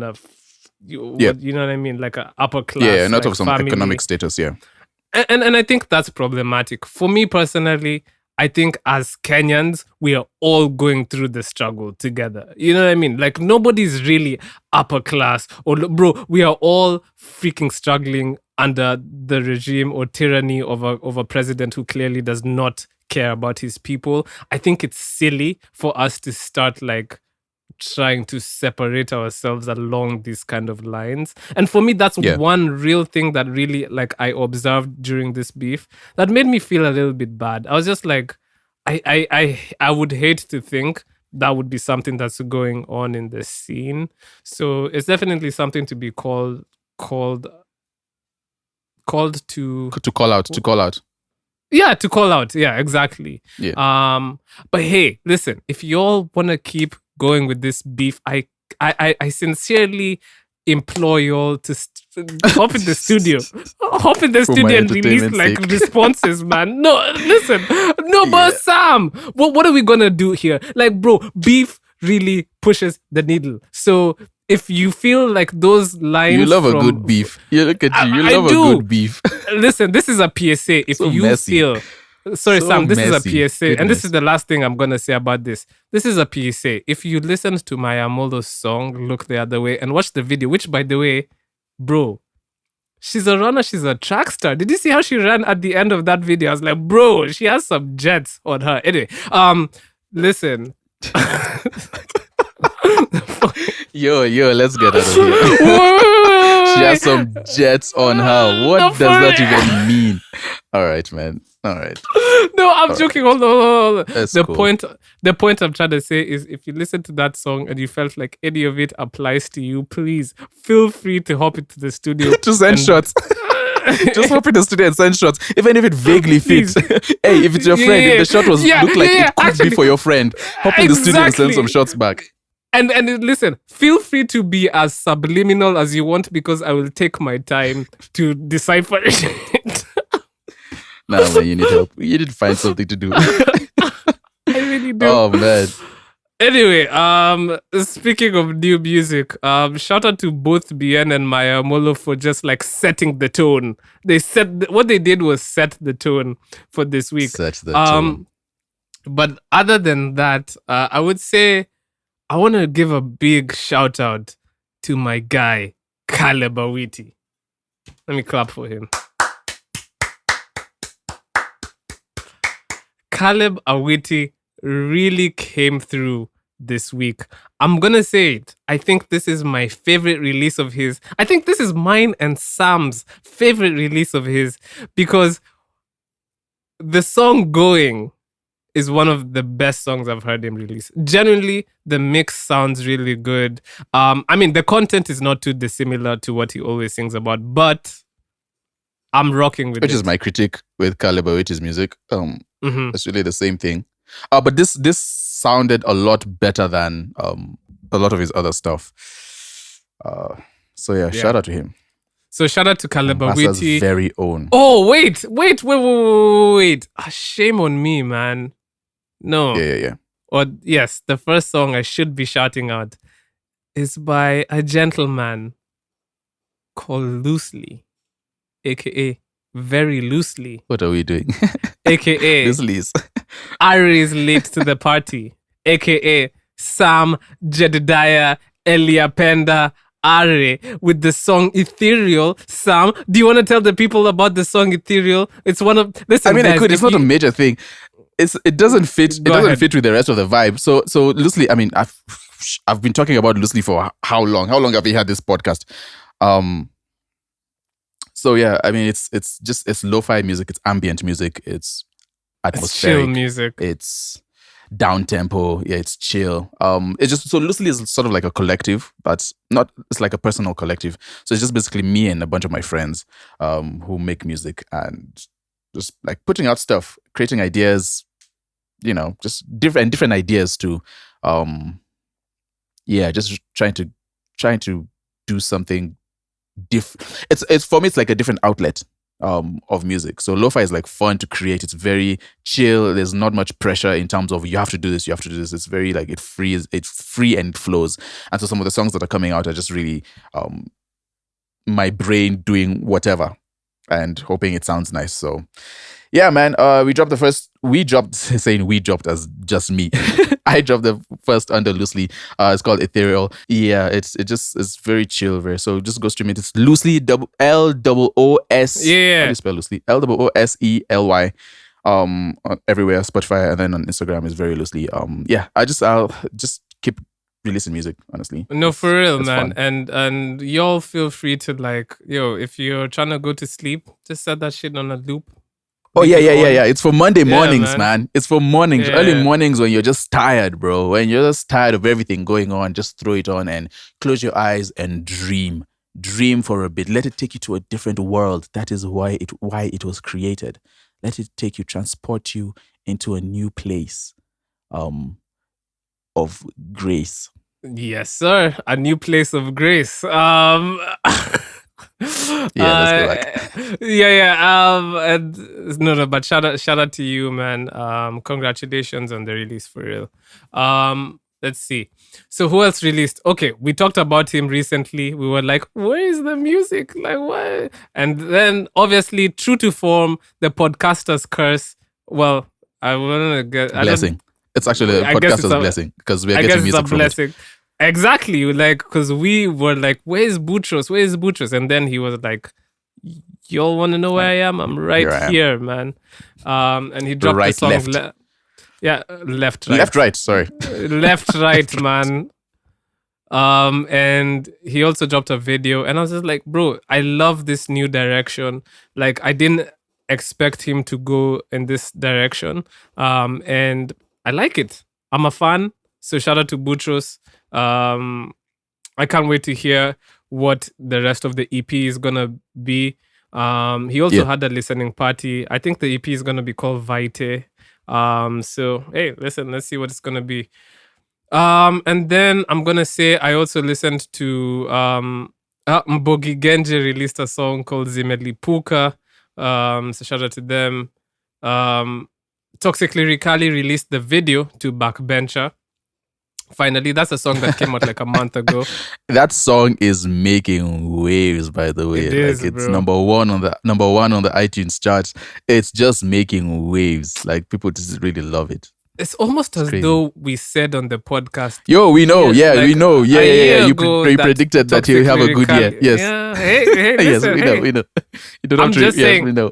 [SPEAKER 2] you know what I mean, like a upper class,
[SPEAKER 1] not
[SPEAKER 2] like
[SPEAKER 1] of some
[SPEAKER 2] family.
[SPEAKER 1] economic status.
[SPEAKER 2] And I think that's problematic for me personally. I think as Kenyans, we are all going through the struggle together. You know what I mean? Like nobody's really upper class or bro, we are all freaking struggling under the regime or tyranny of a president who clearly does not care about his people. I think it's silly for us to start like trying to separate ourselves along these kind of lines. And for me, that's one real thing that really like I observed during this beef that made me feel a little bit bad. I was just like, I would hate to think that would be something that's going on in the scene. So it's definitely something to be called
[SPEAKER 1] To call out.
[SPEAKER 2] Yeah, to call out. Yeah, exactly.
[SPEAKER 1] Yeah.
[SPEAKER 2] But hey, listen, if y'all wanna keep going with this beef, I sincerely implore y'all to hop in the studio. Hop in the
[SPEAKER 1] For
[SPEAKER 2] studio
[SPEAKER 1] my
[SPEAKER 2] and release like
[SPEAKER 1] entertainment
[SPEAKER 2] responses, man. No, listen. No, but Sam, what are we gonna do here? Like, bro, beef really pushes the needle. So if you feel like those lines,
[SPEAKER 1] You love a good beef. You look at you. You
[SPEAKER 2] I
[SPEAKER 1] love
[SPEAKER 2] do.
[SPEAKER 1] a good beef.
[SPEAKER 2] Listen, this is a PSA. If
[SPEAKER 1] So
[SPEAKER 2] you
[SPEAKER 1] messy.
[SPEAKER 2] feel, sorry,
[SPEAKER 1] So
[SPEAKER 2] Sam, this is
[SPEAKER 1] messy.
[SPEAKER 2] a PSA, and this
[SPEAKER 1] Goodness.
[SPEAKER 2] is the last thing I'm gonna say about this. This is a PSA. If you listened to my Amolo song, "Look the Other Way," and watch the video, which, by the way, bro, she's a runner. She's a track star. Did you see how she ran at the end of that video? I was like, bro, she has some jets on her. Anyway, listen.
[SPEAKER 1] Yo, let's get out of here. She has some jets on her. What
[SPEAKER 2] No,
[SPEAKER 1] does
[SPEAKER 2] for
[SPEAKER 1] that
[SPEAKER 2] real.
[SPEAKER 1] even mean? All right, man. All right.
[SPEAKER 2] No, I'm joking. Hold on.
[SPEAKER 1] That's
[SPEAKER 2] The
[SPEAKER 1] cool.
[SPEAKER 2] point I'm trying to say is if you listen to that song and you felt like any of it applies to you, please feel free to hop into the studio.
[SPEAKER 1] To send
[SPEAKER 2] and-
[SPEAKER 1] shots. Just hop in the studio and send shots. Even if it vaguely fits. Hey, if it's your friend, if the shot was look like it could
[SPEAKER 2] actually,
[SPEAKER 1] be for your friend, hop in the studio and send
[SPEAKER 2] Exactly.
[SPEAKER 1] some shots back.
[SPEAKER 2] And listen, feel free to be as subliminal as you want because I will take my time to decipher it.
[SPEAKER 1] Nah, man, you need help. You need to find something to do.
[SPEAKER 2] I really do.
[SPEAKER 1] Oh man.
[SPEAKER 2] Anyway, speaking of new music, shout out to both Bien and Maya Molo for just like setting the tone. What they did was set the tone for this week.
[SPEAKER 1] Such the tone.
[SPEAKER 2] But other than that, I would say I want to give a big shout out to my guy Caleb Awiti. Let me clap for him. Caleb Awiti really came through this week. I'm gonna say it. I think this is my favorite release of his. I think this is mine and Sam's favorite release of his because the song Going is one of the best songs I've heard him release. Genuinely, the mix sounds really good. I mean, the content is not too dissimilar to what he always sings about, but I'm rocking with
[SPEAKER 1] which
[SPEAKER 2] it.
[SPEAKER 1] is my critique with Caliber, which is music.
[SPEAKER 2] Mhm.
[SPEAKER 1] It's really the same thing. But this sounded a lot better than a lot of his other stuff. So yeah, shout out to him.
[SPEAKER 2] So shout out to Caliber
[SPEAKER 1] Massa's
[SPEAKER 2] Witty.
[SPEAKER 1] very own.
[SPEAKER 2] Oh, wait. Shame on me, man. No.
[SPEAKER 1] Yeah.
[SPEAKER 2] Or yes, the first song I should be shouting out is by a gentleman called Loosely, aka Very Loosely,
[SPEAKER 1] What are we doing?
[SPEAKER 2] aka
[SPEAKER 1] This Liz.
[SPEAKER 2] Ari is late to the party, aka Sam Jedediah Eliapenda Ari with the song Ethereal. Sam, do you want to tell the people about the song Ethereal? It's one of listen.
[SPEAKER 1] I mean,
[SPEAKER 2] guys,
[SPEAKER 1] I could.
[SPEAKER 2] if
[SPEAKER 1] It's not a
[SPEAKER 2] you-
[SPEAKER 1] major thing. It doesn't fit. It
[SPEAKER 2] Go
[SPEAKER 1] doesn't
[SPEAKER 2] ahead.
[SPEAKER 1] fit with the rest of the vibe. So loosely. I mean, I've been talking about loosely for how long? How long have we had this podcast? So yeah, I mean, it's lo-fi music. It's ambient music. It's
[SPEAKER 2] It's
[SPEAKER 1] atmospheric.
[SPEAKER 2] chill music.
[SPEAKER 1] It's down tempo. Yeah, it's chill. It's just so loosely is sort of like a collective, but not. It's like a personal collective. So it's just basically me and a bunch of my friends, who make music and just like putting out stuff, creating ideas. You know, just different ideas to, just trying to do something different. It's for me. It's like a different outlet of music. So lo-fi is like fun to create. It's very chill. There's not much pressure in terms of you have to do this, you have to do this. It's very like it's free and it flows. And so some of the songs that are coming out are just really my brain doing whatever and hoping it sounds nice. So yeah, man. We dropped saying we dropped as just me. I dropped the first under loosely. It's called Ethereal. Yeah, it's very chill, so just go stream it. It's loosely LOOS.
[SPEAKER 2] Yeah.
[SPEAKER 1] How do you spell loosely? LOOSELY. On everywhere, Spotify, and then on Instagram is very loosely. I'll just keep releasing music, honestly.
[SPEAKER 2] No, for real,
[SPEAKER 1] it's
[SPEAKER 2] man.
[SPEAKER 1] fun.
[SPEAKER 2] And y'all feel free to like, if you're trying to go to sleep, just set that shit on a loop.
[SPEAKER 1] Oh
[SPEAKER 2] Leave
[SPEAKER 1] yeah.
[SPEAKER 2] it on.
[SPEAKER 1] It's for Monday mornings,
[SPEAKER 2] man.
[SPEAKER 1] man. It's for mornings,
[SPEAKER 2] Yeah.
[SPEAKER 1] early mornings when you're just tired, bro. When you're just tired of everything going on, just throw it on and close your eyes and dream. Dream for a bit. Let it take you to a different world. That is why it was created. Let it transport you into a new place, of grace.
[SPEAKER 2] Yes, sir. A new place of grace.
[SPEAKER 1] Let's go back.
[SPEAKER 2] But shout out to you, man. Congratulations on the release, for real. Let's see. So who else released? Okay, we talked about him recently. We were like, where is the music? Like, what? And then obviously, true to form, the podcaster's curse. Well, I want to get
[SPEAKER 1] Blessing. It's actually a
[SPEAKER 2] I guess it's
[SPEAKER 1] podcaster's
[SPEAKER 2] a-
[SPEAKER 1] blessing because we are
[SPEAKER 2] I
[SPEAKER 1] getting
[SPEAKER 2] guess it's a
[SPEAKER 1] music from it.
[SPEAKER 2] blessing. Exactly. Like, because we were like, where's Boutros? And then he was like, y'all want to know where I am? I'm right
[SPEAKER 1] Here I am.
[SPEAKER 2] here, man. And he dropped the
[SPEAKER 1] Right,
[SPEAKER 2] song.
[SPEAKER 1] left.
[SPEAKER 2] Left, right.
[SPEAKER 1] Left, right. Sorry.
[SPEAKER 2] Left, right, man. And he also dropped a video. And I was just like, bro, I love this new direction. Like, I didn't expect him to go in this direction. And I like it. I'm a fan. So shout out to Boutros. I can't wait to hear what the rest of the EP is gonna be. He also had a listening party. I think the EP is gonna be called Vite. So hey, listen, let's see what it's gonna be. And then I'm gonna say I also listened to Mbogi Genje released a song called Zimeli Puka. So shout out to them. Toxic Lyrically released the video to Backbencher. Finally, that's a song that came out like a month ago.
[SPEAKER 1] That song is making waves, by the way.
[SPEAKER 2] It is,
[SPEAKER 1] it's
[SPEAKER 2] bro.
[SPEAKER 1] number one on the iTunes charts. It's just making waves. Like people just really love it.
[SPEAKER 2] It's almost as
[SPEAKER 1] crazy.
[SPEAKER 2] though we said on the podcast.
[SPEAKER 1] Yo, we know.
[SPEAKER 2] Yeah,
[SPEAKER 1] Yeah,
[SPEAKER 2] like
[SPEAKER 1] we know.
[SPEAKER 2] a
[SPEAKER 1] Yeah.
[SPEAKER 2] year
[SPEAKER 1] You
[SPEAKER 2] ago
[SPEAKER 1] predicted that
[SPEAKER 2] Toxic
[SPEAKER 1] he'll have a good year.
[SPEAKER 2] Lyrically-
[SPEAKER 1] Yes.
[SPEAKER 2] Yeah. Hey,
[SPEAKER 1] Yes,
[SPEAKER 2] listen,
[SPEAKER 1] we know. We know. You don't
[SPEAKER 2] I'm
[SPEAKER 1] have to.
[SPEAKER 2] just
[SPEAKER 1] Yes,
[SPEAKER 2] saying,
[SPEAKER 1] we know.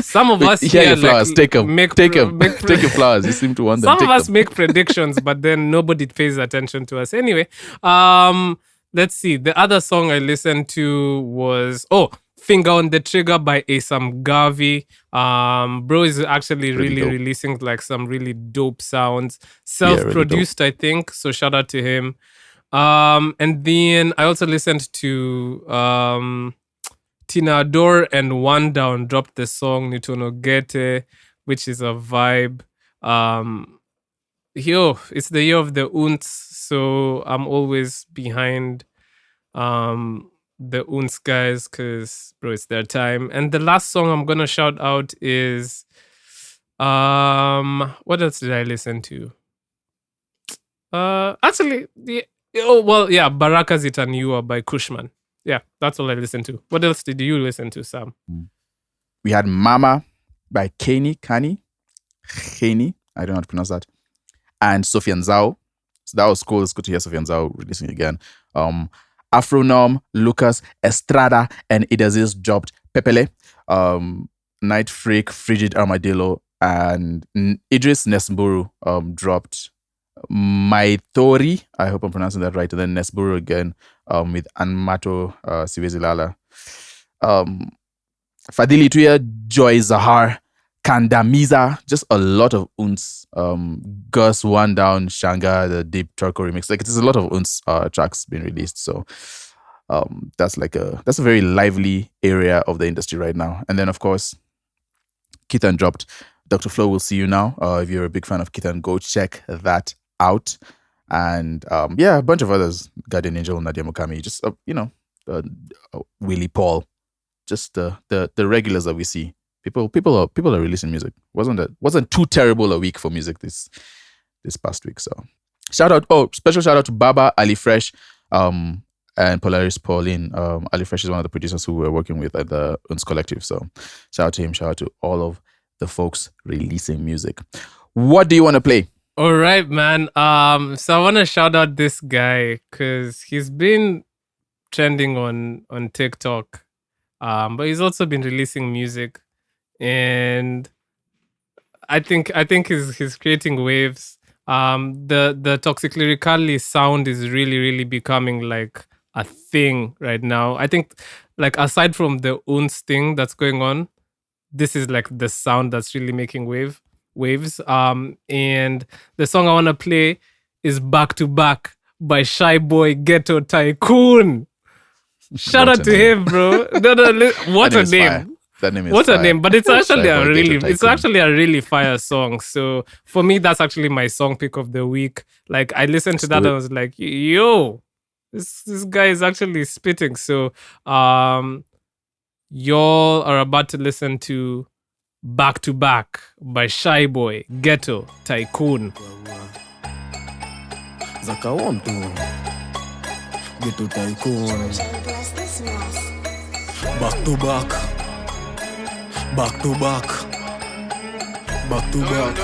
[SPEAKER 2] some of us
[SPEAKER 1] Here are
[SPEAKER 2] here
[SPEAKER 1] your flowers.
[SPEAKER 2] like,
[SPEAKER 1] Take them.
[SPEAKER 2] make
[SPEAKER 1] Take
[SPEAKER 2] pro-
[SPEAKER 1] them.
[SPEAKER 2] make pro-
[SPEAKER 1] Take your flowers. You seem to want them.
[SPEAKER 2] Some
[SPEAKER 1] Take
[SPEAKER 2] of us
[SPEAKER 1] them.
[SPEAKER 2] make predictions, but then nobody pays attention to us. Anyway, let's see. The other song I listened to was Finger on the Trigger by Asam Gavi. Bro is actually really
[SPEAKER 1] dope.
[SPEAKER 2] releasing like some really dope sounds. Self-produced, I think. So shout out to him. And then I also listened to Tina Adore and One Down dropped the song Nitono Ghetto, which is a vibe. It's the year of the Unts, so I'm always behind the Unts guys because, bro, it's their time. And the last song I'm gonna shout out is what else did I listen to? Baraka Zitaniua by Kushman. Yeah, that's all I listened to. What else did you listen to, Sam?
[SPEAKER 1] We had Mama by Kani, I don't know how to pronounce that, and Sofian Zhao. So that was cool. It's good to hear Sofian Zhao releasing again. Afronorm, Lucas, Estrada, and Idazis dropped Pepele. Night Freak, Frigid Armadillo, and Idris Nesburu dropped My Thori. I hope I'm pronouncing that right. And then Nesburu again with Anmato Siwezilala. Fadili Tuya, Joy Zahar, Kandamiza, just a lot of unts. Gus, One Down, Shanga, the Deep Turco remix. Like, there's a lot of unts tracks being released. So that's a very lively area of the industry right now. And then, of course, Kithan dropped Dr. Flo Will See You Now. If you're a big fan of Kithan, go check that out. And a bunch of others. Guardian Angel, Nadia Mukami, just Willie Paul, just the regulars that we see. People are releasing music. Wasn't too terrible a week for music this past week. So special shout out to Baba, Ali Fresh, and Polaris Pauline. Ali Fresh is one of the producers who we're working with at the Uns Collective. So shout out to him. Shout out to all of the folks releasing music. What do you want to play?
[SPEAKER 2] All right, man. So I want to shout out this guy because he's been trending on TikTok, but he's also been releasing music, and I think he's creating waves. The Toxic Lyrically sound is really, really becoming like a thing right now. I think, like, aside from the Uns thing that's going on, this is like the sound that's really making waves. And the song I want to play is Back to Back by Shyboy, Ghetto, Taikun. Shout out to him, bro. What a name.
[SPEAKER 1] That name is
[SPEAKER 2] what
[SPEAKER 1] fire.
[SPEAKER 2] a name. But it's actually
[SPEAKER 1] Shyboy,
[SPEAKER 2] a really fire song. So for me, that's actually my song pick of the week. Like, I listened to that and I was like, yo, this guy is actually spitting. So y'all are about to listen to Back to Back by Shyboy, Ghetto, Taikun.
[SPEAKER 4] Zakawam tu Ghetto Taikun. Back to back. Back to back. Back to back.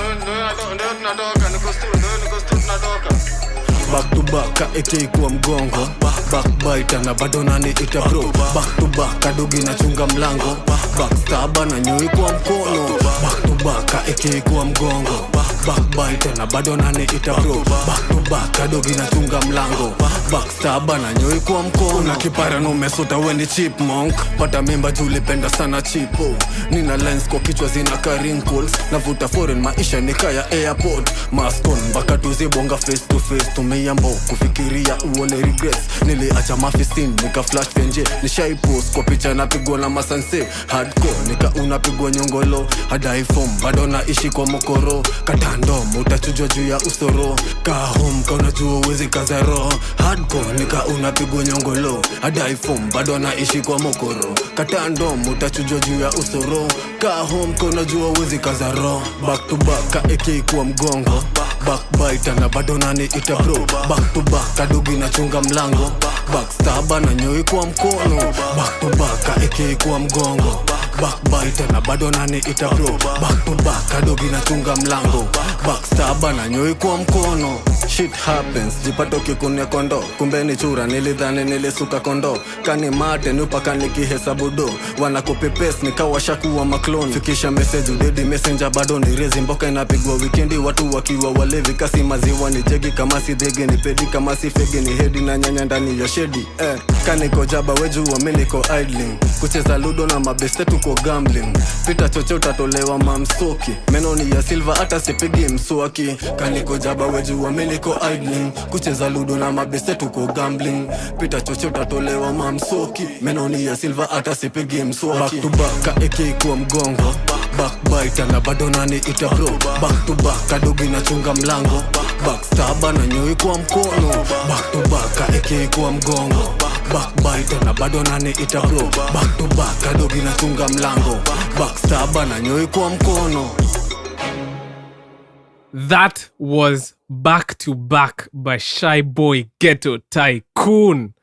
[SPEAKER 4] Back to back, ka eke kwa mgongo. Backbiter na bado naniita bro. Back to back, kadogi na chunga mlango. Backstabber na nyoi kwa mkono. Back to back, ka eke kwa mgongo. Backbiter na bado naniita bro. Back to back, kadogi na chunga mlango. Backstabber na nyoi kwa mkono. Una kipara no mesota wendi chipmunk. Pata mimba julipenda sana chipo. Nina lens kwa kichwa zina ka wrinkles. Navuta foreign maisha nikaya airport. Mask on, baka tuzibonga face to face. Tumeyambo kufikiria uone regrets. Niliacha mafisin nika flash penje. Nishai post kwa picha napigwa na masanse. Hardcore nika unapigwa nyongolo. Hadai form bado naishi kwa mokoro. Katandom utachujwa juu ya usoro. Ka home ka unajua uwezi kaza roho. Hardcore nika unapigwa nyongolo. Hadai form bado naishi kwa mokoro. Katandom utachujwa juu ya usoro. Ka home ka unajua uwezi kaza roho. Back to back ka eke kwa mgongo. Backbiter na bado naniita bro. Back to back kadogi na chunga mlango. Backstabber na nyoi kwa mkono. Back to back ka eke kwa mgongo. Backbiter na bado naniita bro. Back to back kadogi na chunga mlango. Backstabber na nyoi kwa mkono. Shit happens, jipato kikunia kondo. Kumbe ni chura nilidhani nilisuka kondo. Kani mate nupaka nikihesabu do. Wanakopepes nikawasha kuwa makloni. Fikisha message udedi messenger bado ni rezi. Mboka inapigwa weekendi watu wakiwa walevi. Kasi maziwa ni jegi kama si dhege ni pedi. Kama si fege ni hedi na nyanya ndani ya shedi. Kaniko jaba weju wa miniko idling. Kucheza ludo na mabeste tuko gambling. Pita chocho utatolewa mamsoki. Meno ni ya silver hata sipigi mswaki. Kaniko jaba weju wa miniko
[SPEAKER 5] niko idling, kucheza ludo na mabeste tuko gambling. Pita chocho tatolewa mamsoki, menoni ya silver hata sipigi mswaki. Back to back ka AK kwa mgongo, backbiter na bado nani ita bro. Back to back kadogi na chunga mlango, backstabber na nyoi kwa mkono. Back to back ka AK kwa mgongo, backbiter na bado nani ita bro. Back to back kadogi na chunga mlango, backstabber na nyoi kwa mkono.
[SPEAKER 2] That was Back to Back by Shyboy, Ghetto, Taikun.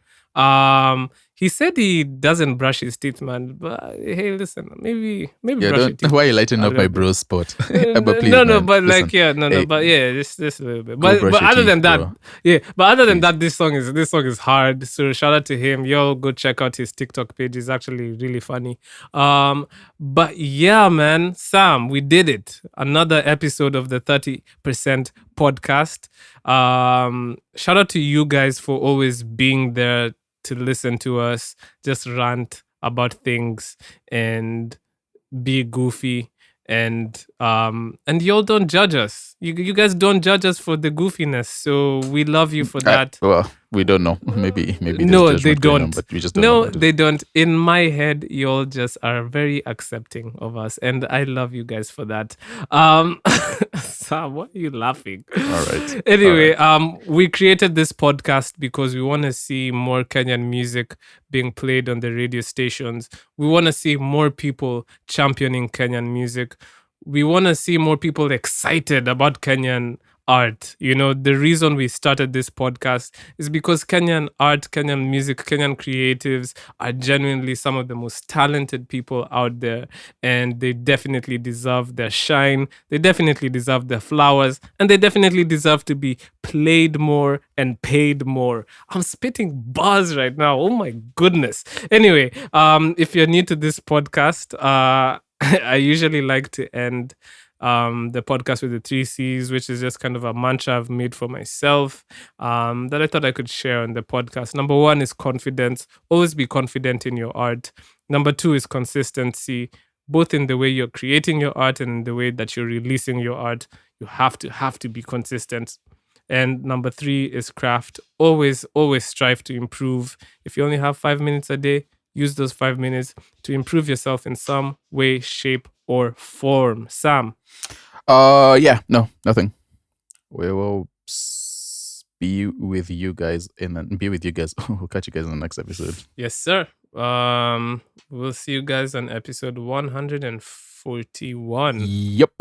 [SPEAKER 2] He said he doesn't brush his teeth, man. But hey, listen, maybe
[SPEAKER 1] Yeah,
[SPEAKER 2] brush your teeth.
[SPEAKER 1] why are you lighting up my
[SPEAKER 2] bit.
[SPEAKER 1] bro spot? But please,
[SPEAKER 2] no,
[SPEAKER 1] man,
[SPEAKER 2] but
[SPEAKER 1] listen.
[SPEAKER 2] like no,
[SPEAKER 1] Hey,
[SPEAKER 2] but yeah, just a little bit.
[SPEAKER 1] brush
[SPEAKER 2] But
[SPEAKER 1] your
[SPEAKER 2] other than
[SPEAKER 1] teeth,
[SPEAKER 2] that,
[SPEAKER 1] bro.
[SPEAKER 2] yeah, but other than that, this song is hard. So shout out to him. Yo, go check out his TikTok page. It's actually really funny. But yeah, man, Sam, we did it. Another episode of the 30% podcast. Shout out to you guys for always being there to listen to us just rant about things and be goofy and y'all don't judge us. You guys don't judge us for the goofiness, so we love you for that.
[SPEAKER 1] Well, we don't know. Maybe
[SPEAKER 2] No,
[SPEAKER 1] there's
[SPEAKER 2] they
[SPEAKER 1] judgment going on,
[SPEAKER 2] don't.
[SPEAKER 1] but we just don't know
[SPEAKER 2] No,
[SPEAKER 1] about it.
[SPEAKER 2] they don't. In my head, y'all just are very accepting of us, and I love you guys for that. Sam, why are you laughing?
[SPEAKER 1] All right.
[SPEAKER 2] Anyway, we created this podcast because we want to see more Kenyan music being played on the radio stations. We want to see more people championing Kenyan music. We want to see more people excited about Kenyan art. You know, the reason we started this podcast is because Kenyan art, Kenyan music, Kenyan creatives are genuinely some of the most talented people out there, and they definitely deserve their shine. They definitely deserve their flowers, and they definitely deserve to be played more and paid more. I'm spitting bars right now. Oh my goodness. Anyway, if you're new to this podcast, I usually like to end the podcast with the 3 C's, which is just kind of a mantra I've made for myself that I thought I could share on the podcast. Number 1 is confidence. Always be confident in your art. Number 2 is consistency, both in the way you're creating your art and in the way that you're releasing your art. You have to be consistent. And number 3 is craft. Always strive to improve. If you only have 5 minutes a day, use those 5 minutes to improve yourself in some way, shape, or form. Sam?
[SPEAKER 1] Yeah, no, nothing. We will be with you guys We'll catch you guys in the next episode.
[SPEAKER 2] Yes, sir. We'll see you guys on episode 141.
[SPEAKER 1] Yep.